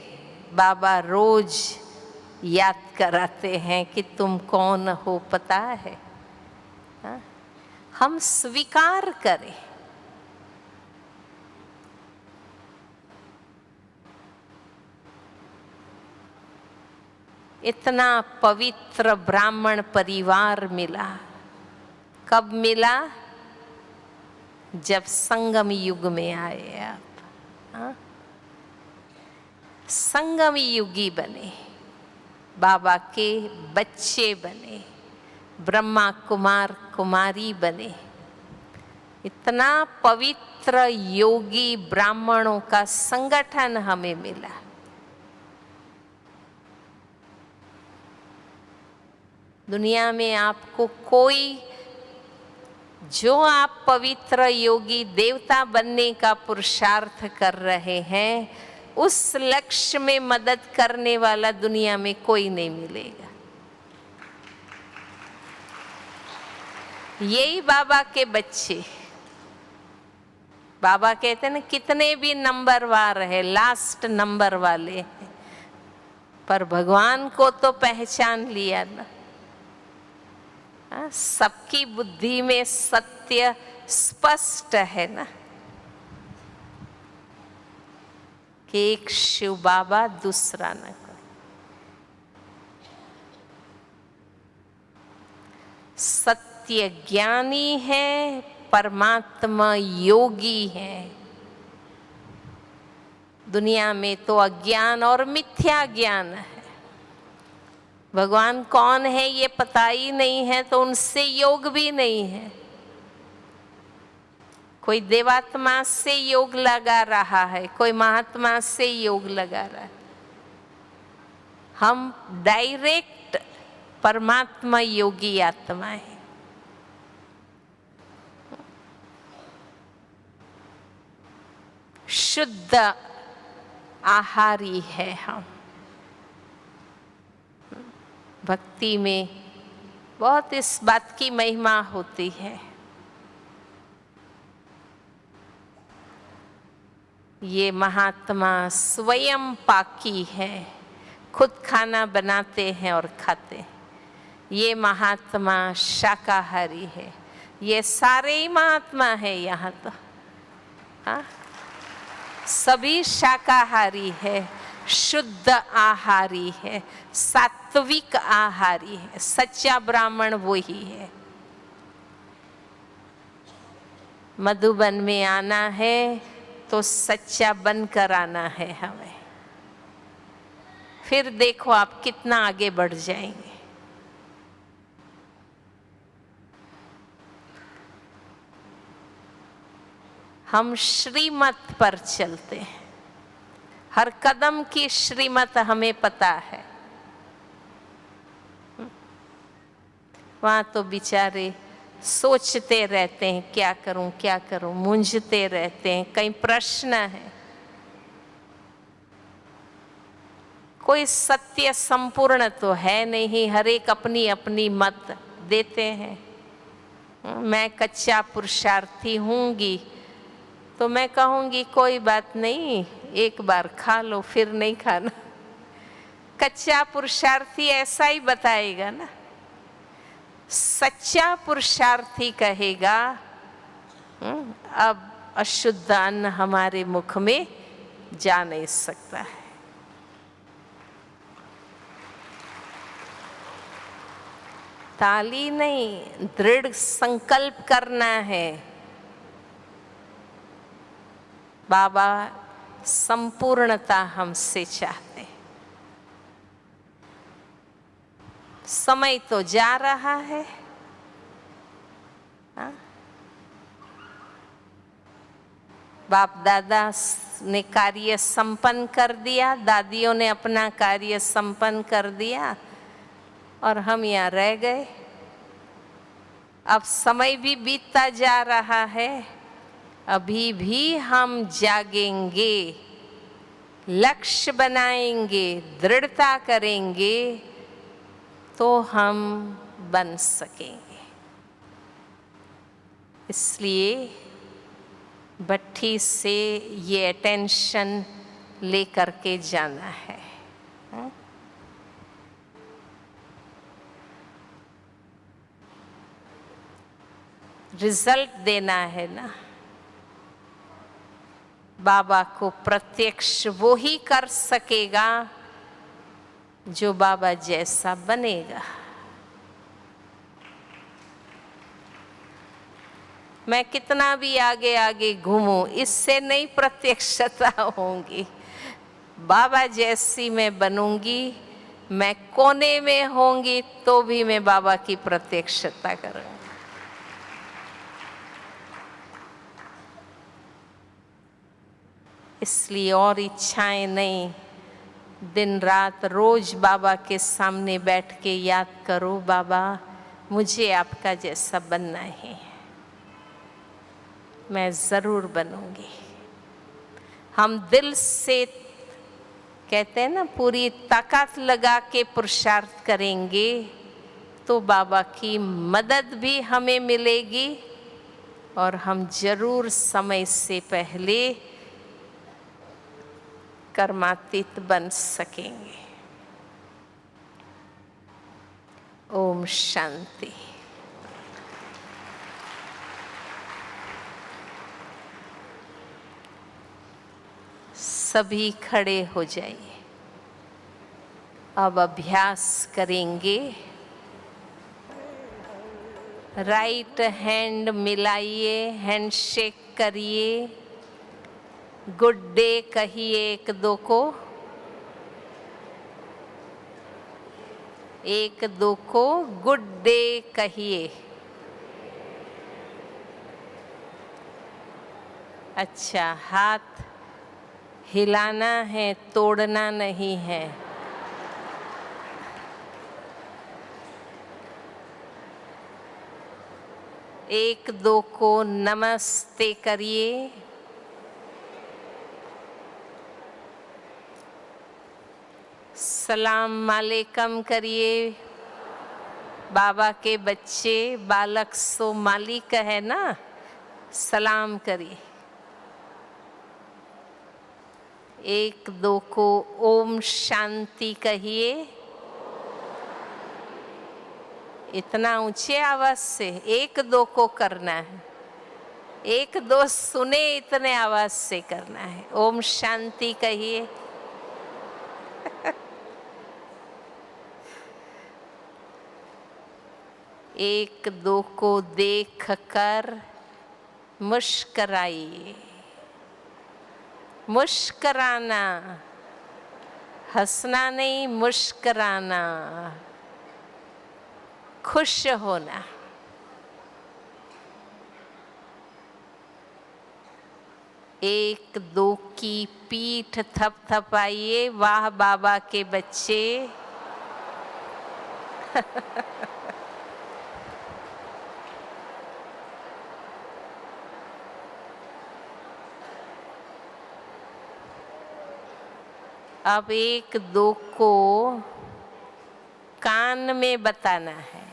बाबा रोज याद कराते हैं कि तुम कौन हो, पता है? हा? हम स्वीकार करें। इतना पवित्र ब्राह्मण परिवार मिला। कब मिला? जब संगम युग में आए आप। हाँ? संगम युगी बने, बाबा के बच्चे बने, ब्रह्मा कुमार कुमारी बने। इतना पवित्र योगी ब्राह्मणों का संगठन हमें मिला। दुनिया में आपको कोई, जो आप पवित्र योगी देवता बनने का पुरुषार्थ कर रहे हैं, उस लक्ष्य में मदद करने वाला दुनिया में कोई नहीं मिलेगा। यही बाबा के बच्चे। बाबा कहते हैं ना, कितने भी नंबरवार है, लास्ट नंबर वाले हैं, पर भगवान को तो पहचान लिया ना। सबकी बुद्धि में सत्य स्पष्ट है ना, कि एक शिव बाबा, दूसरा न कोई। सत्य ज्ञानी है, परमात्मा योगी है। दुनिया में तो अज्ञान और मिथ्या ज्ञान है। भगवान कौन है ये पता ही नहीं है, तो उनसे योग भी नहीं है। कोई देवात्मा से योग लगा रहा है, कोई महात्मा से योग लगा रहा है। हम डायरेक्ट परमात्मा योगी आत्मा है। शुद्ध आहारी है हम। भक्ति में बहुत इस बात की महिमा होती है। ये महात्मा स्वयं पाकी है, खुद खाना बनाते हैं और खाते हैं। ये महात्मा शाकाहारी है। ये सारे ही महात्मा है यहाँ तो। हाँ, सभी शाकाहारी है, शुद्ध आहारी है, सात्विक आहारी है। सच्चा ब्राह्मण वही है। मधुबन में आना है तो सच्चा बनकर आना है हमें। फिर देखो आप कितना आगे बढ़ जाएंगे। हम श्रीमत पर चलते हैं। हर कदम की श्रीमत हमें पता है। वहाँ तो बेचारे सोचते रहते हैं, क्या करूं क्या करूं, मूंझते रहते हैं। कई प्रश्न है, कोई सत्य संपूर्ण तो है नहीं। हर एक अपनी अपनी मत देते हैं। मैं कच्चा पुरुषार्थी हूँगी तो मैं कहूँगी कोई बात नहीं, एक बार खा लो फिर नहीं खाना। कच्चा पुरुषार्थी ऐसा ही बताएगा ना। सच्चा पुरुषार्थी कहेगा अब अशुद्ध अन्न हमारे मुख में जा नहीं सकता है। ताली नहीं, दृढ़ संकल्प करना है। बाबा संपूर्णता हमसे चाहते हैं। समय तो जा रहा है। हाँ? बाप दादा ने कार्य संपन्न कर दिया, दादियों ने अपना कार्य संपन्न कर दिया और हम यहाँ रह गए। अब समय भी बीतता जा रहा है, अभी भी हम जागेंगे, लक्ष्य बनाएंगे, दृढ़ता करेंगे तो हम बन सकेंगे। इसलिए भट्ठी से ये अटेंशन लेकर के जाना है। रिजल्ट देना है ना। बाबा को प्रत्यक्ष वो ही कर सकेगा जो बाबा जैसा बनेगा। मैं कितना भी आगे आगे घूमूं, इससे नहीं प्रत्यक्षता होंगी। बाबा जैसी मैं बनूंगी, मैं कोने में होंगी तो भी मैं बाबा की प्रत्यक्षता करूंगी। इसलिए और इच्छाएं नहीं, दिन रात रोज बाबा के सामने बैठ के याद करो, बाबा मुझे आपका जैसा बनना है, मैं ज़रूर बनूंगी। हम दिल से कहते हैं ना, पूरी ताकत लगा के पुरुषार्थ करेंगे तो बाबा की मदद भी हमें मिलेगी और हम जरूर समय से पहले कर्मातीत बन सकेंगे। ओम शांति। सभी खड़े हो जाइए। अब अभ्यास करेंगे। राइट हैंड मिलाइए, हैंडशेक करिए, गुड डे कहिए एक दो को, एक दो को गुड डे कहिए। अच्छा, हाथ हिलाना है, तोड़ना नहीं है। एक दो को नमस्ते करिए। सलाम वालेकुम करिए। बाबा के बच्चे, बालक सो मालिक है ना, सलाम करिए। एक दो को ओम शांति कहिए। इतना ऊंचे आवाज से एक दो को करना है, एक दो सुने इतने आवाज से करना है। ओम शांति कहिए। एक दो को देख कर मुस्कराइए। मुस्कराना, हंसना नहीं, मुस्कराना, खुश होना। एक दो की पीठ थपथपाइए। वाह बाबा के बच्चे। अब एक दो को कान में बताना है,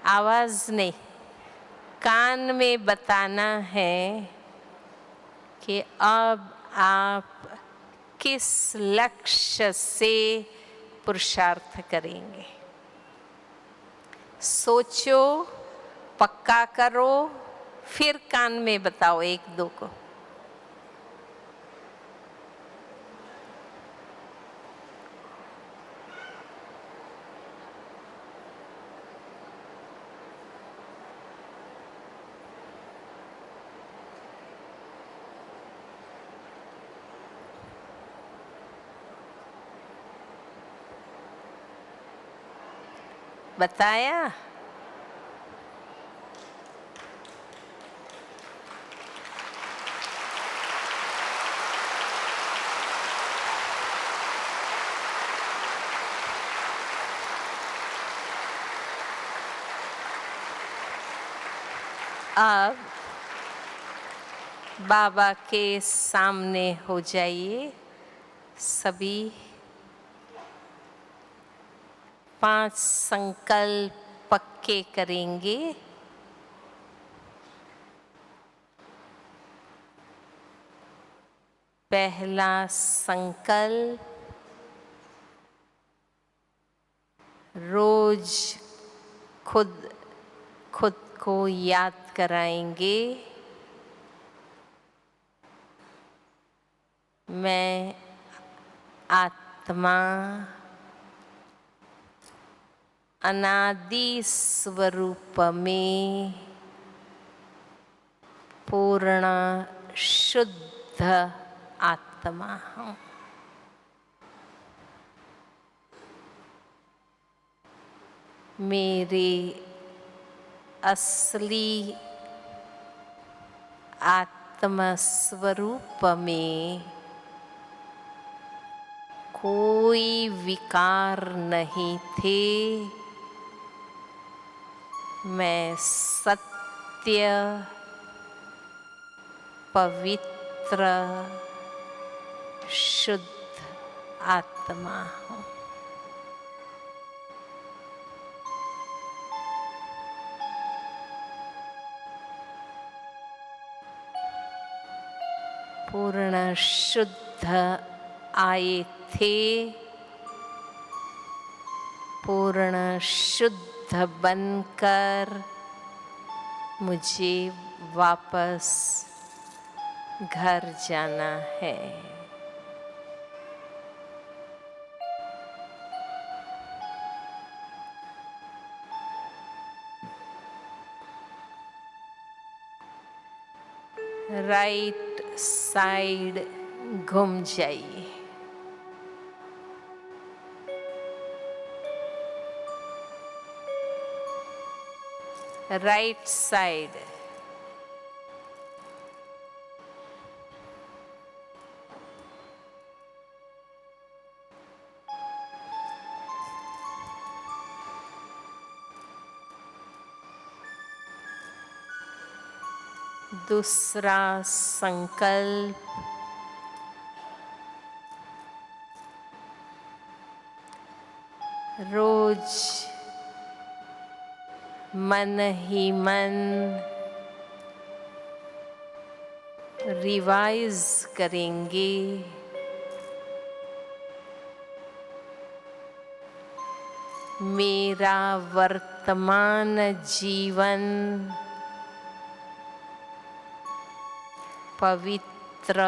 आवाज नहीं, कान में बताना है कि अब आप किस लक्ष्य से पुरुषार्थ करेंगे। सोचो, पक्का करो, फिर कान में बताओ एक दो को। बताया? अब बाबा के सामने हो जाइए सभी। 5 संकल्प पक्के करेंगे। पहला संकल्प, रोज खुद को याद कराएंगे, मैं आत्मा अनादि स्वरूप में पूर्ण शुद्ध आत्मा हूँ। मेरे असली आत्म स्वरूप में कोई विकार नहीं थे। मैं सत्य, पवित्र, शुद्ध आत्मा हूँ। पूर्ण शुद्ध आए थे, पूर्ण शुद्ध बनकर मुझे वापस घर जाना है। राइट साइड घूम जाइए। Right side. दूसरा संकल्प, रोज मन ही मन रिवाइज करेंगे, मेरा वर्तमान जीवन पवित्र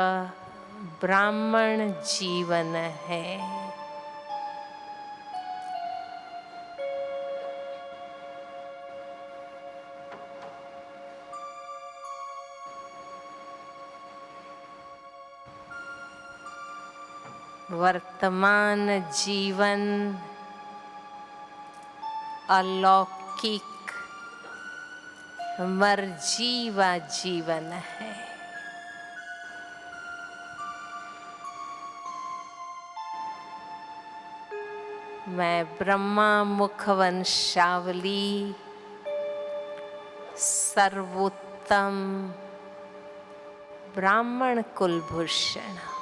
ब्राह्मण जीवन है। वर्तमान जीवन अलौकिक मर्जीवा जीवन है। मैं ब्रह्मा मुख वंशावली सर्वोत्तम ब्राह्मण कुलभूषण हूँ।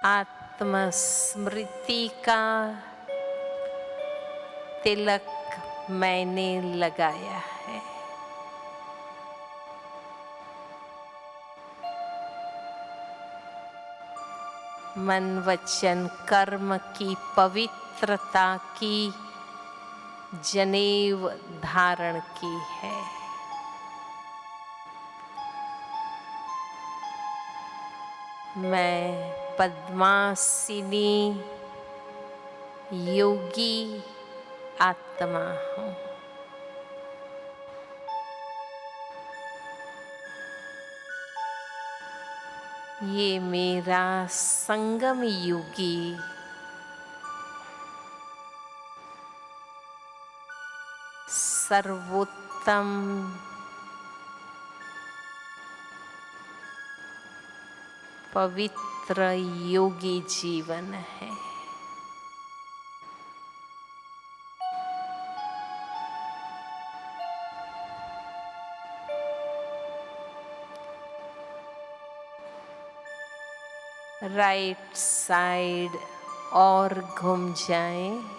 आत्मस्मृति का तिलक मैंने लगाया है। मन वचन कर्म की पवित्रता की जनेऊ धारण की है। मैं पद्मासिनी योगी आत्मा हूँ। ये मेरा संगम योगी सर्वोत्तम पवित्र योगी जीवन है। राइट साइड और घूम जाएं।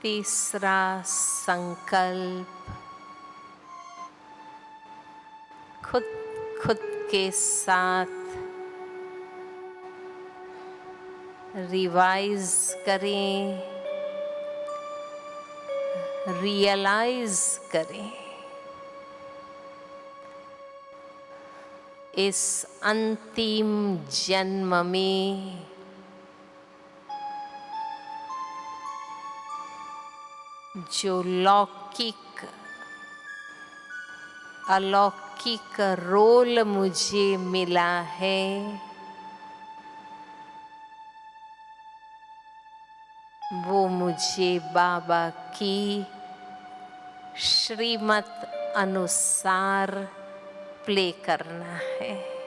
तीसरा संकल्प, खुद खुद के साथ रिवाइज करें, रियलाइज करें। इस अंतिम जन्म में जो लौकिक अलौकिक रोल मुझे मिला है, वो मुझे बाबा की श्रीमत अनुसार प्ले करना है।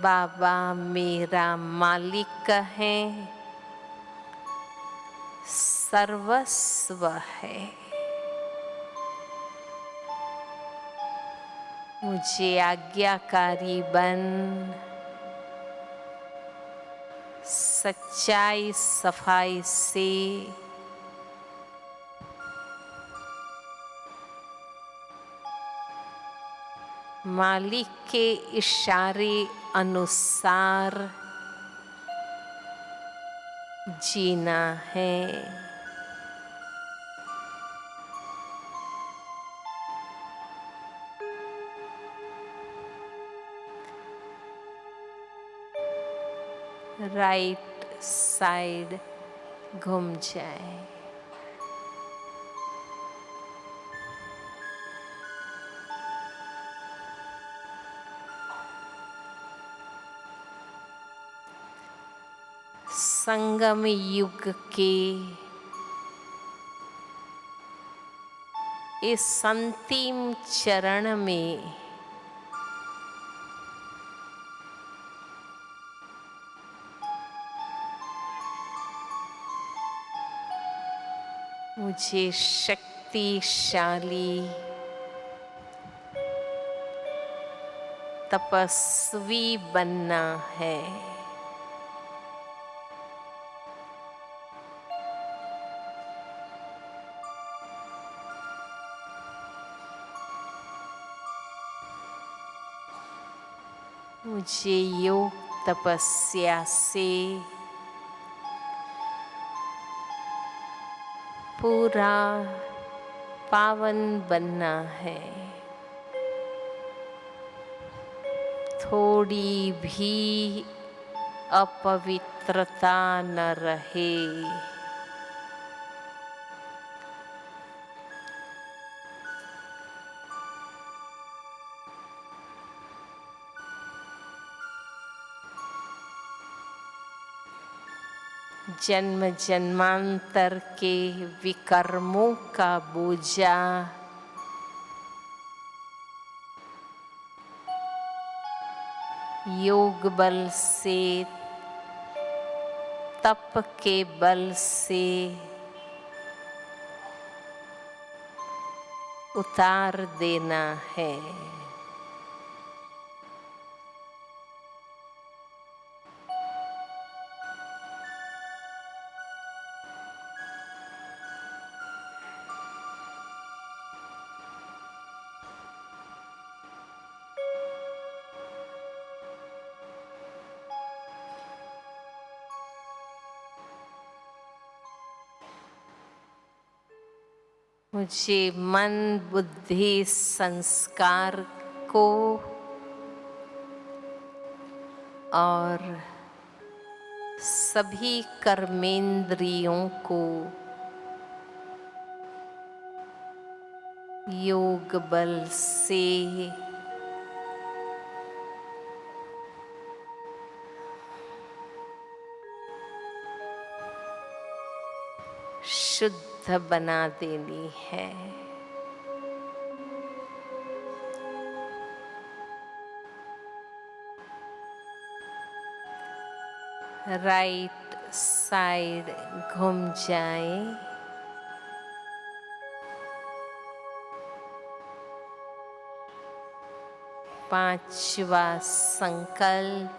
बाबा मेरा मालिक है, सर्वस्व है। मुझे आज्ञाकारी बन सच्चाई सफाई से मालिक के इशारे अनुसार जीना है। राइट साइड घूम जाए। संगम युग के इस अंतिम चरण में मुझे शक्तिशाली तपस्वी बनना है। मुझे योग तपस्या से पूरा पावन बनना है। थोड़ी भी अपवित्रता न रहे। जन्म जन्मांतर के विकर्मों का बोझा योग बल से, तप के बल से उतार देना है। मुझे मन बुद्धि संस्कार को और सभी कर्मेंद्रियों को योग बल से शुद्ध बना देनी है। राइट साइड घूम जाए। पांचवा संकल्प,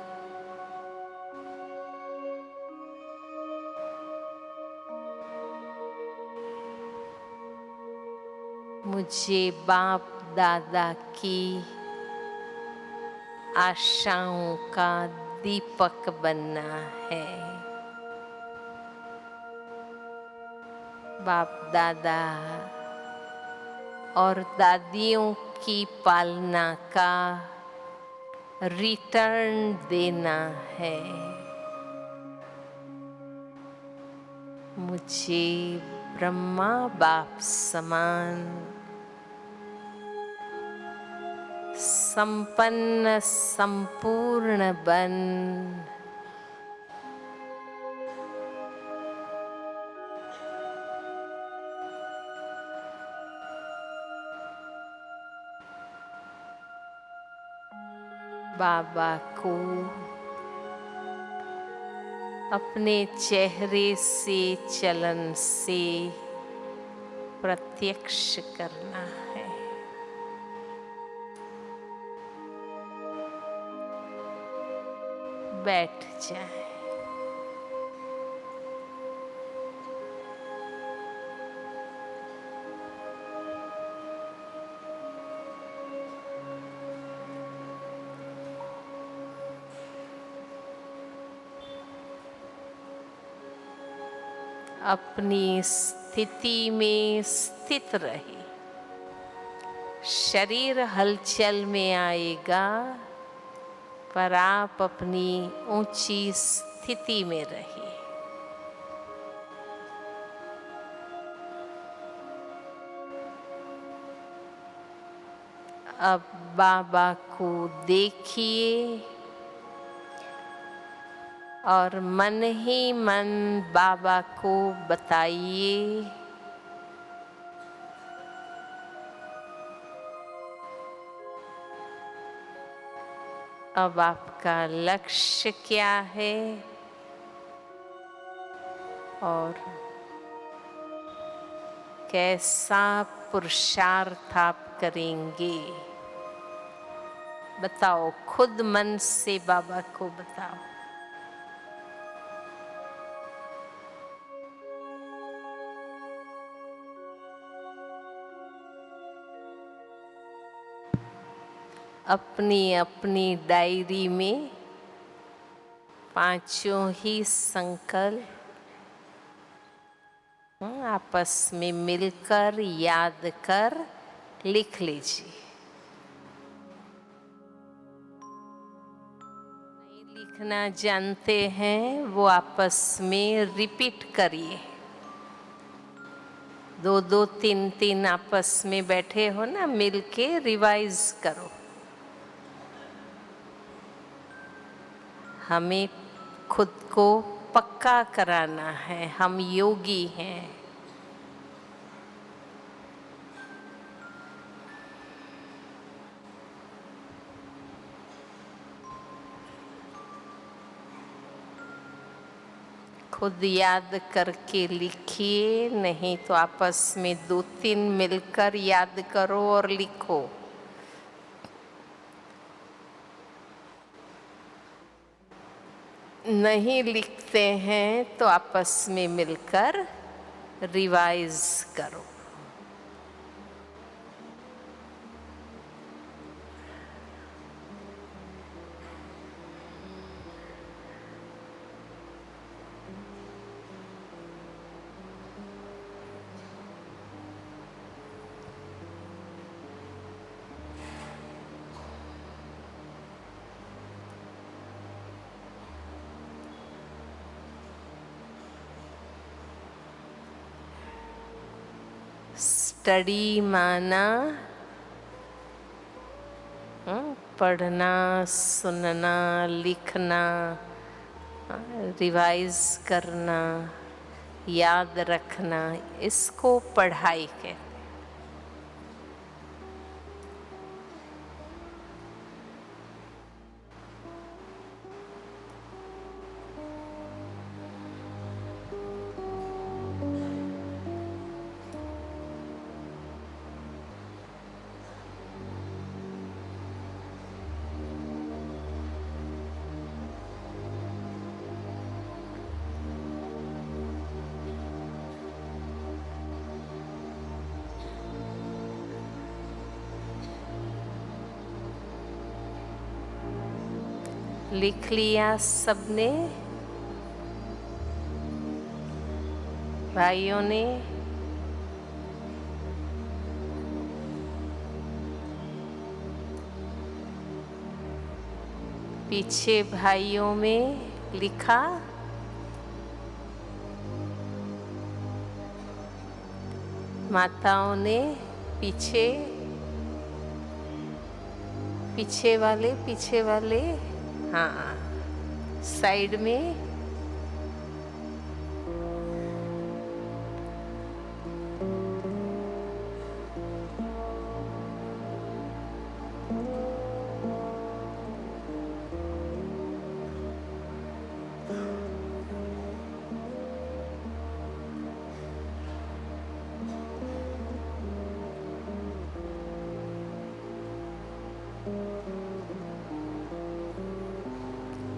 मुझे बाप दादा की आशाओं का दीपक बनना है। बाप दादा और दादियों की पालना का रिटर्न देना है। मुझे ब्रह्मा बाप समान संपन्न संपूर्ण बन बाबा को अपने चेहरे से चलन से प्रत्यक्ष करना है। बैठ जाए। अपनी स्थिति में स्थित रहे। शरीर हलचल में आएगा पर आप अपनी ऊंची स्थिति में रहिए। अब बाबा को देखिए और मन ही मन बाबा को बताइए, अब आपका लक्ष्य क्या है और कैसा पुरुषार्थ आप करेंगे। बताओ, खुद मन से बाबा को बताओ। अपनी अपनी डायरी में पांचों ही संकल्प आपस में मिलकर याद कर लिख लीजिए। नहीं लिखना जानते हैं वो आपस में रिपीट करिए। दो दो तीन तीन आपस में बैठे हो ना, मिलके रिवाइज करो। हमें खुद को पक्का कराना है, हम योगी हैं। खुद याद करके लिखिए, नहीं तो आपस में 2-3 मिलकर याद करो और लिखो। नहीं लिखते हैं तो आपस में मिलकर रिवाइज करो। स्टडी माना पढ़ना, सुनना, लिखना, रिवाइज करना, याद रखना, इसको पढ़ाई कहते हैं। लिख लिया सबने? भाइयों ने? पीछे भाइयों में लिखा? माताओं ने पीछे? पीछे वाले हाँ, साइड में।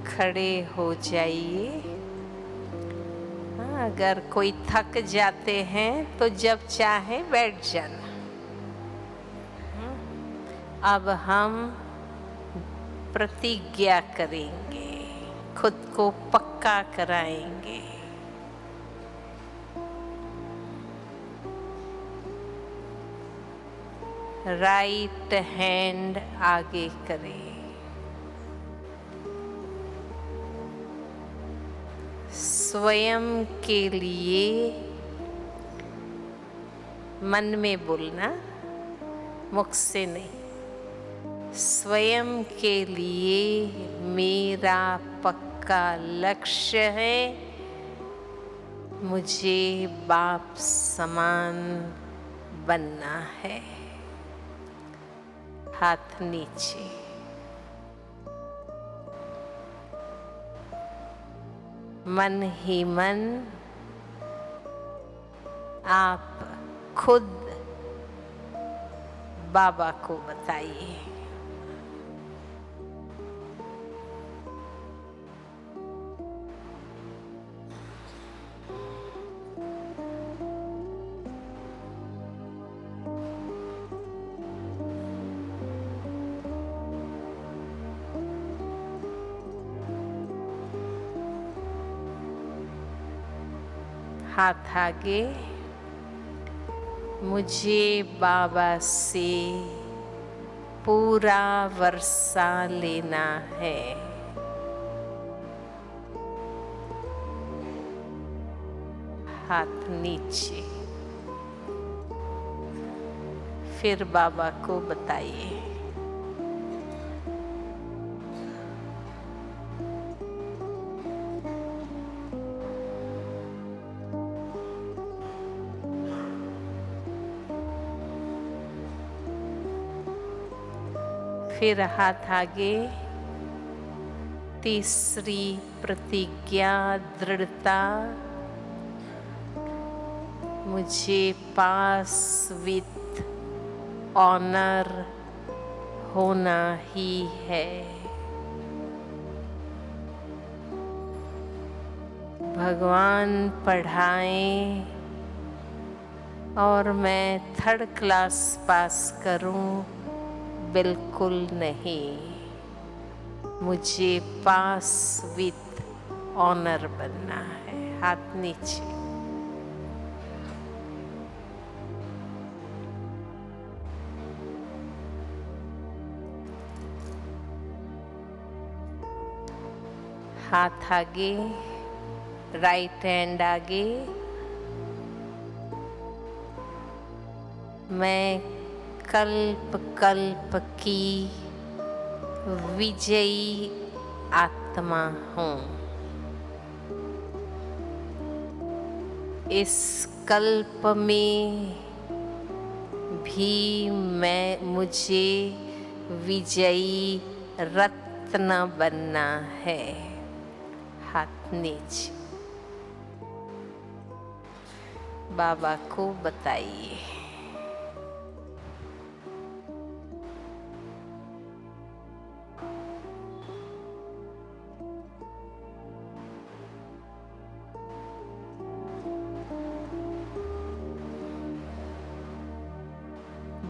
खड़े हो जाइए। अगर कोई थक जाते हैं तो जब चाहे बैठ जाना। अब हम प्रतिज्ञा करेंगे, खुद को पक्का कराएंगे। राइट हैंड आगे करें। स्वयं के लिए मन में बोलना, मुख से नहीं। स्वयं के लिए मेरा पक्का लक्ष्य है, मुझे बाप समान बनना है। हाथ नीचे। मन ही मन आप खुद बाबा को बताइए। हाथ आगे। मुझे बाबा से पूरा वर्षा लेना है। हाथ नीचे। फिर बाबा को बताइए। फिर हाथ आगे। तीसरी प्रतिज्ञा दृढ़ता, मुझे पास विथ ऑनर होना ही है। भगवान पढ़ाएं और मैं 3rd क्लास पास करूं, बिल्कुल नहीं। मुझे पास विथ ऑनर बनना है। हाथ नीचे। हाथ आगे, राइट हैंड आगे। मैं कल्प कल्प की विजयी आत्मा हूँ। इस कल्प में भी मुझे विजयी रत्न बनना है। हाथ नीचे। बाबा को बताइए।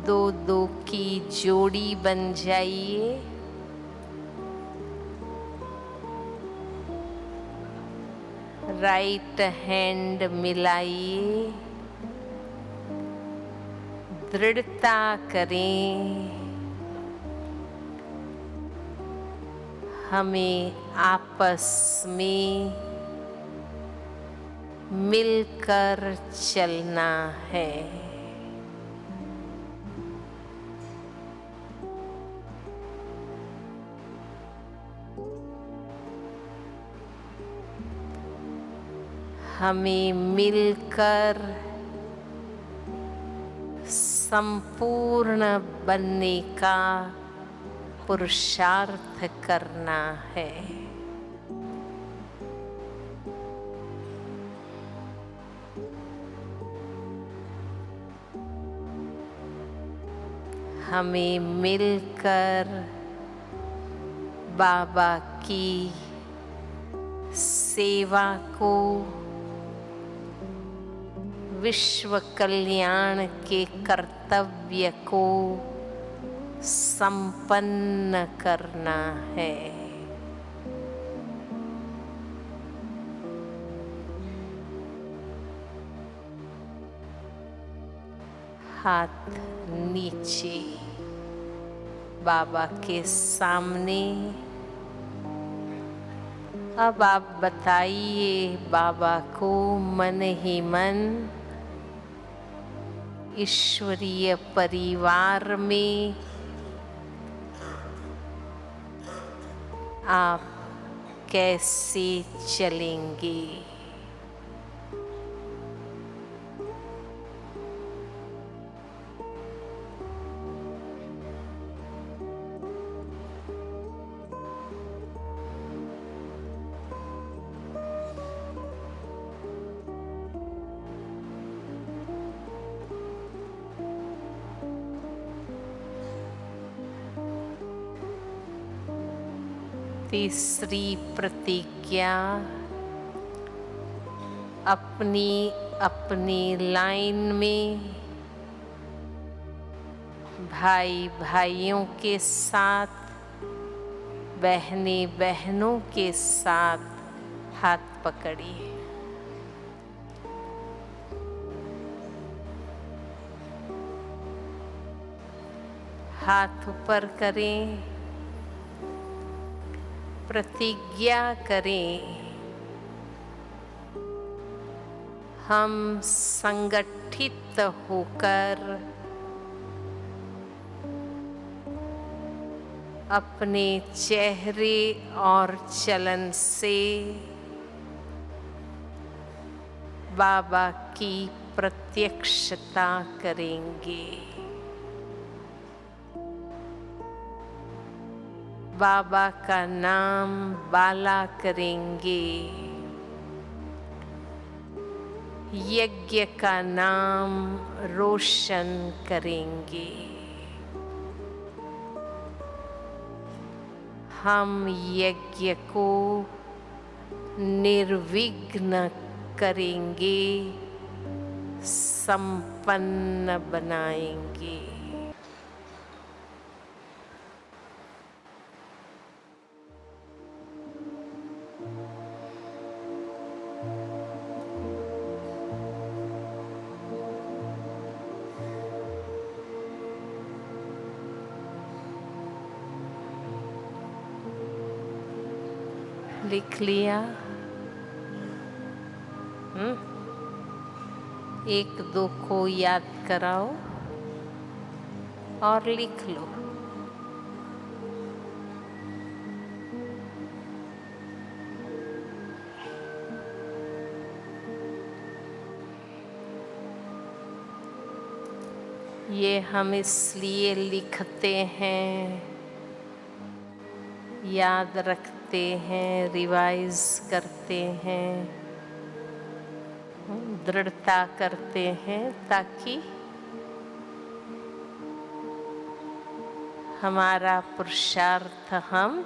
दो दो की जोड़ी बन जाइए। राइट हैंड मिलाइए। दृढ़ता करें। हमें आपस में मिलकर चलना है। हमें मिलकर संपूर्ण बनने का पुरुषार्थ करना है। हमें मिलकर बाबा की सेवा को, विश्व कल्याण के कर्तव्य को संपन्न करना है। हाथ नीचे। बाबा के सामने। अब आप बताइए बाबा को मन ही मन, ईश्वरीय परिवार में आप कैसे चलेंगे। तीसरी प्रतिज्ञा, अपनी अपनी लाइन में भाई भाइयों के साथ, बहनें बहनों के साथ हाथ पकड़िए। हाथ ऊपर करें। प्रतिज्ञा करें, हम संगठित होकर अपने चेहरे और चलन से बाबा की प्रत्यक्षता करेंगे। बाबा का नाम बाला करेंगे, यज्ञ का नाम रोशन करेंगे। हम यज्ञ को निर्विघ्न करेंगे, संपन्न बनाएंगे। लिख लिया? एक दो को याद कराओ और लिख लो। ये हम इसलिए लिखते हैं, याद रखते हैं, रिवाइज करते हैं, दृढ़ता करते हैं, ताकि हमारा पुरुषार्थ हम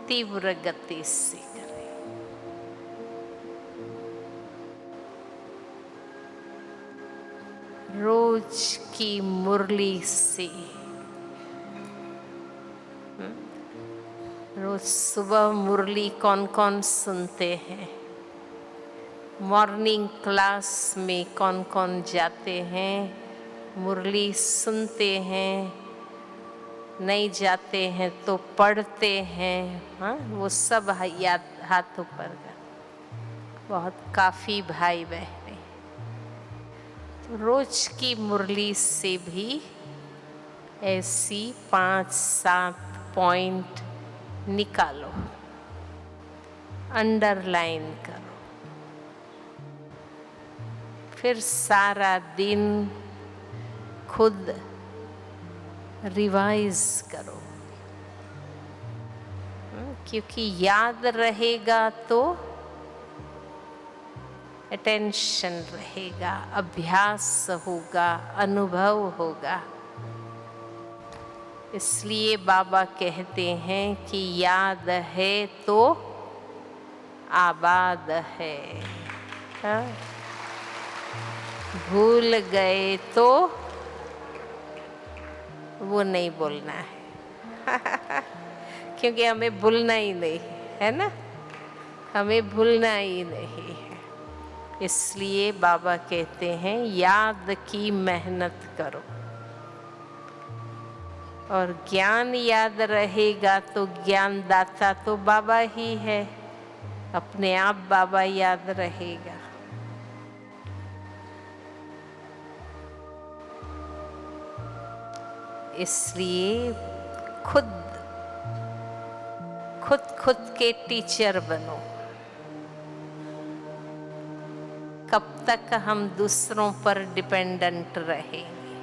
तीव्र गति से करें। रोज की मुरली से, रोज सुबह मुरली कौन कौन सुनते हैं? मॉर्निंग क्लास में कौन कौन जाते हैं, मुरली सुनते हैं? नहीं जाते हैं तो पढ़ते हैं। हाँ, वो सब याद हाथ ऊपर कर। बहुत काफ़ी भाई बहने, तो रोज की मुरली से भी ऐसी 5-7 पॉइंट निकालो, अंडरलाइन करो, फिर सारा दिन खुद रिवाइज करो, क्योंकि याद रहेगा तो अटेंशन रहेगा, अभ्यास होगा, अनुभव होगा। इसलिए बाबा कहते हैं कि याद है तो आबाद है, हाँ? भूल गए तो वो नहीं बोलना है क्योंकि हमें भूलना ही नहीं है ना, हमें भूलना ही नहीं है। इसलिए बाबा कहते हैं याद की मेहनत करो, और ज्ञान याद रहेगा तो ज्ञानदाता तो बाबा ही है, अपने आप बाबा याद रहेगा। इसलिए खुद के टीचर बनो। कब तक हम दूसरों पर डिपेंडेंट रहेंगे?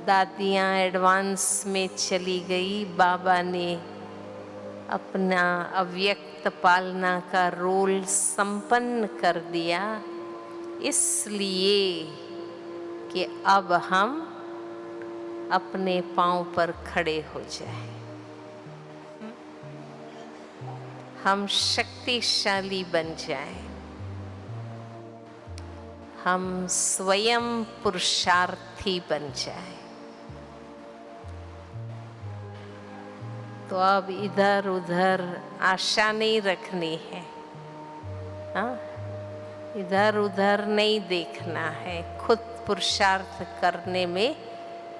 दादियाँ एडवांस में चली गई, बाबा ने अपना अव्यक्त पालना का रोल संपन्न कर दिया, इसलिए कि अब हम अपने पांव पर खड़े हो जाएं, हम शक्तिशाली बन जाएं, हम स्वयं पुरुषार्थी बन जाएं। तो अब इधर उधर आशा नहीं रखनी है, हाँ? इधर उधर नहीं देखना है, खुद पुरुषार्थ करने में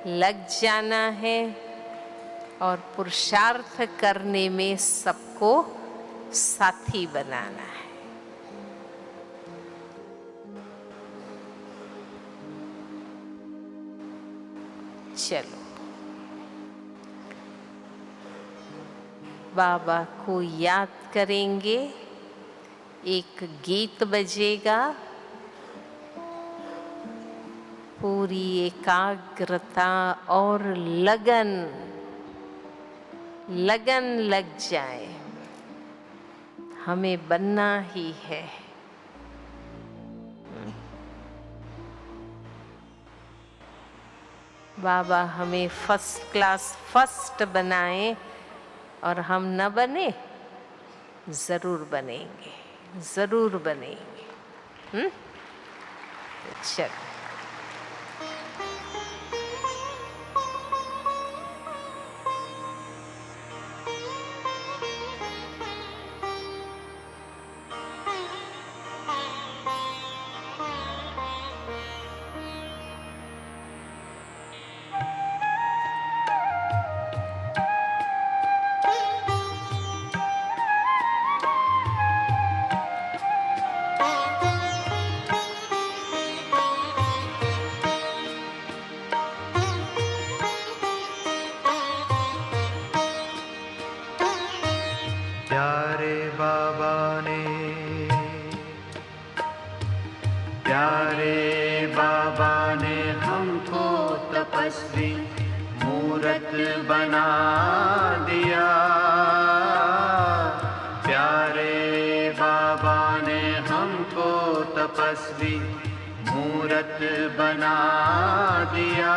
लग जाना है, और पुरुषार्थ करने में सबको साथी बनाना है। चलो, बाबा को याद करेंगे, एक गीत बजेगा, पूरी एकाग्रता और लगन लग जाए। हमें बनना ही है। बाबा हमें फर्स्ट क्लास फर्स्ट बनाए, और हम न बने, जरूर बनेंगे, जरूर बनेंगे। चल प्यारे बाबा ने हमको तपस्वी मूरत बना दिया। प्यारे बाबा ने हमको तपस्वी मूरत बना दिया।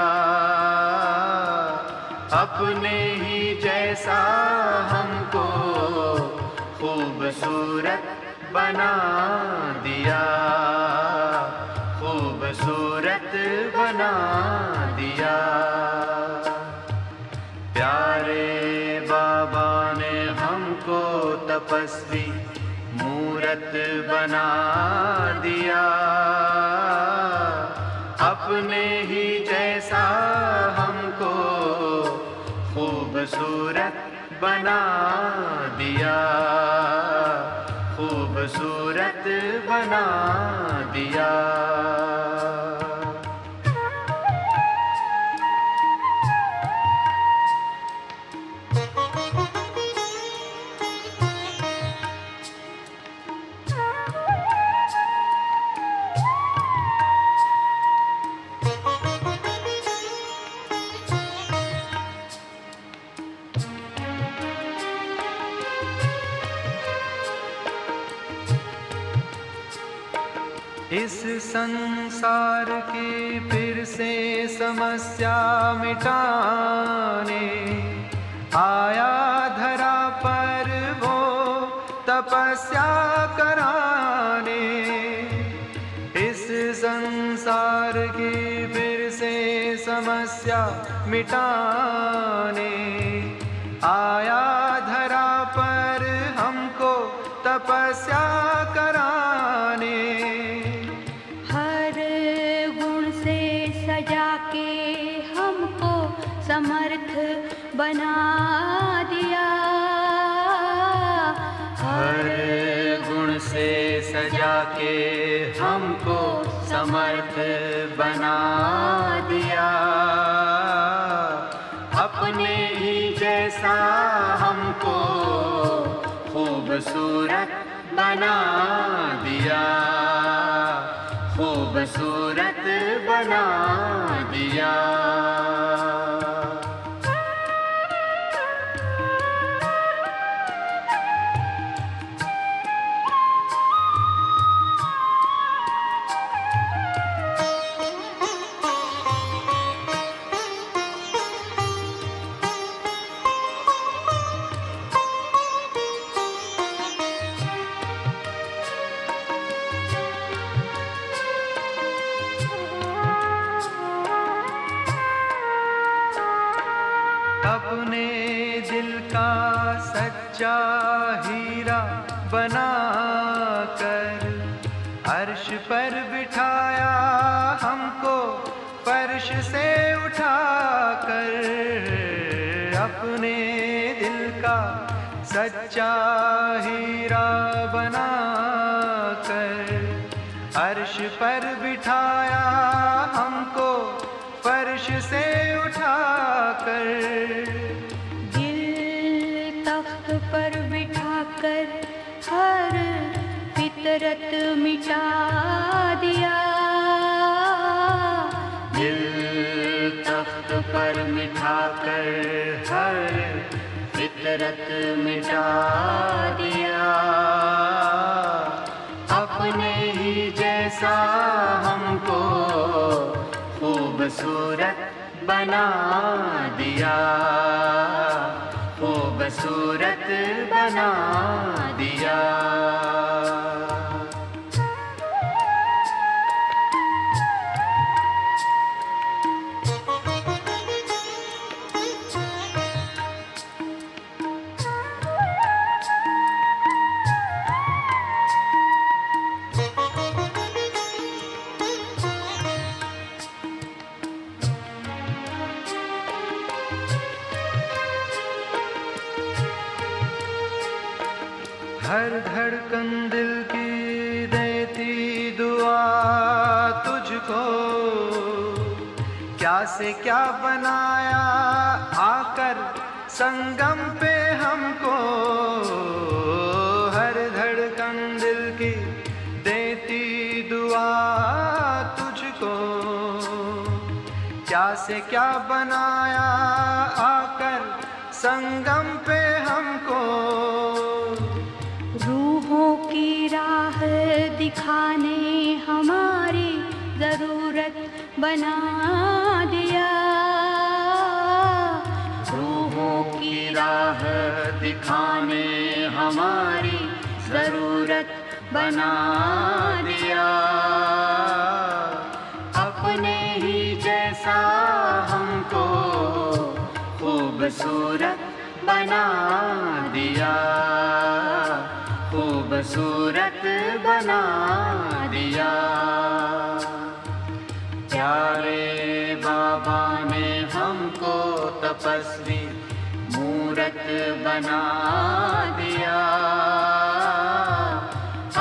अपने ही जैसा हमको खूबसूरत बना दिया, खूबसूरत बना दिया। प्यारे बाबा ने हमको तपस्वी मूरत बना दिया। अपने ही जैसा हमको खूबसूरत बना दिया, खूबसूरत बना दिया। इस संसार की फिर से समस्या मिटाने आया धरा पर वो तपस्या कराने। इस संसार की फिर से समस्या मिटाने आया धरा पर हमको तपस्या कराने। समर्थ बना दिया। हर गुण से सजा के हमको समर्थ बना दिया। अपने ही जैसा हमको खूबसूरत बना दिया, खूबसूरत बना दिया। अपने दिल का सच्चा हीरा बना कर अर्श पर बिठाया हमको फर्श से उठाकर। अपने दिल का सच्चा हीरा बना कर अर्श पर बिठाया हमको फर्श से उठाकर। दिल तख्त पर बिठाकर हर फितरत मिटा दिया। पर मिठाकर हर फितरत मिटा दिया। अपने ही जैसा हमको खूबसूरत बना दिया, खूबसूरत बना दिया। हर धड़कन दिल की देती दुआ तुझको, क्या से क्या बनाया आकर संगम पे हमको। हर धड़कन दिल की देती दुआ तुझको, क्या से क्या बनाया आकर संगम पे हमको। रूहों की राह दिखाने हमारी ज़रूरत बना दिया। रूहों की राह दिखाने हमारी ज़रूरत बना दिया। अपने ही जैसा हमको खूबसूरत बना दिया, खूबसूरत बना दिया। प्यारे बाबा ने हमको तपस्वी मूरत बना दिया।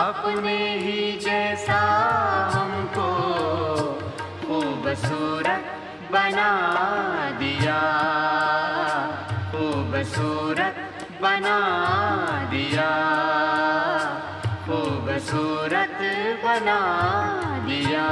अपने ही जैसा हमको खूबसूरत बना दिया, खूबसूरत बना दिया, खूबसूरत बना दिया।